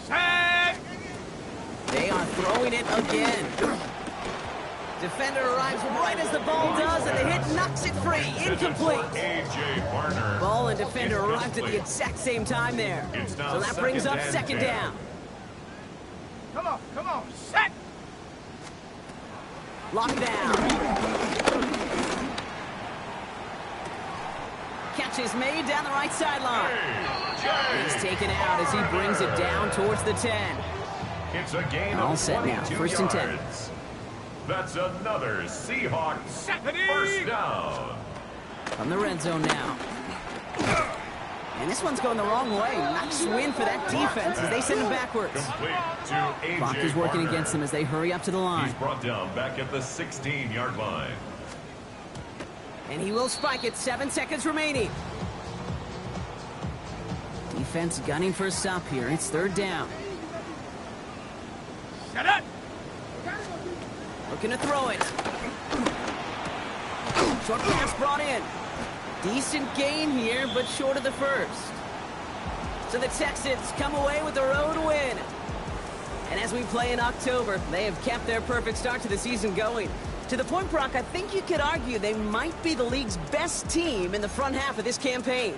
Sack. They are throwing it again. Defender arrives right as the ball does, and the hit knocks it free. Incomplete. A.J. Barner. Ball and defender It's arrived at the complete. exact same time there. It's now So that brings 2nd up and 2nd 10. down. Come on. Sack. Lockdown. Catch is made down the right sideline. He's taken out as he brings it down towards the 10. It's a gain All of set now, 22 1st and 10. yards. That's another Seahawks first down. From the red zone now. And this one's going the wrong way. Nice win for that defense as they send him backwards. Complete to A.J. Clock is working Barner. against them as they hurry up to the line. He's brought down back at the 16-yard line. And he will spike it. 7 seconds remaining. defense gunning for a stop here. It's third down. Shut up! Looking to throw it. Short pass brought in. Decent gain here, but short of the first. So the Texans come away with the road win. And as we play in October, they have kept their perfect start to the season going. To the point, Brock, I think you could argue they might be the league's best team in the front half of this campaign.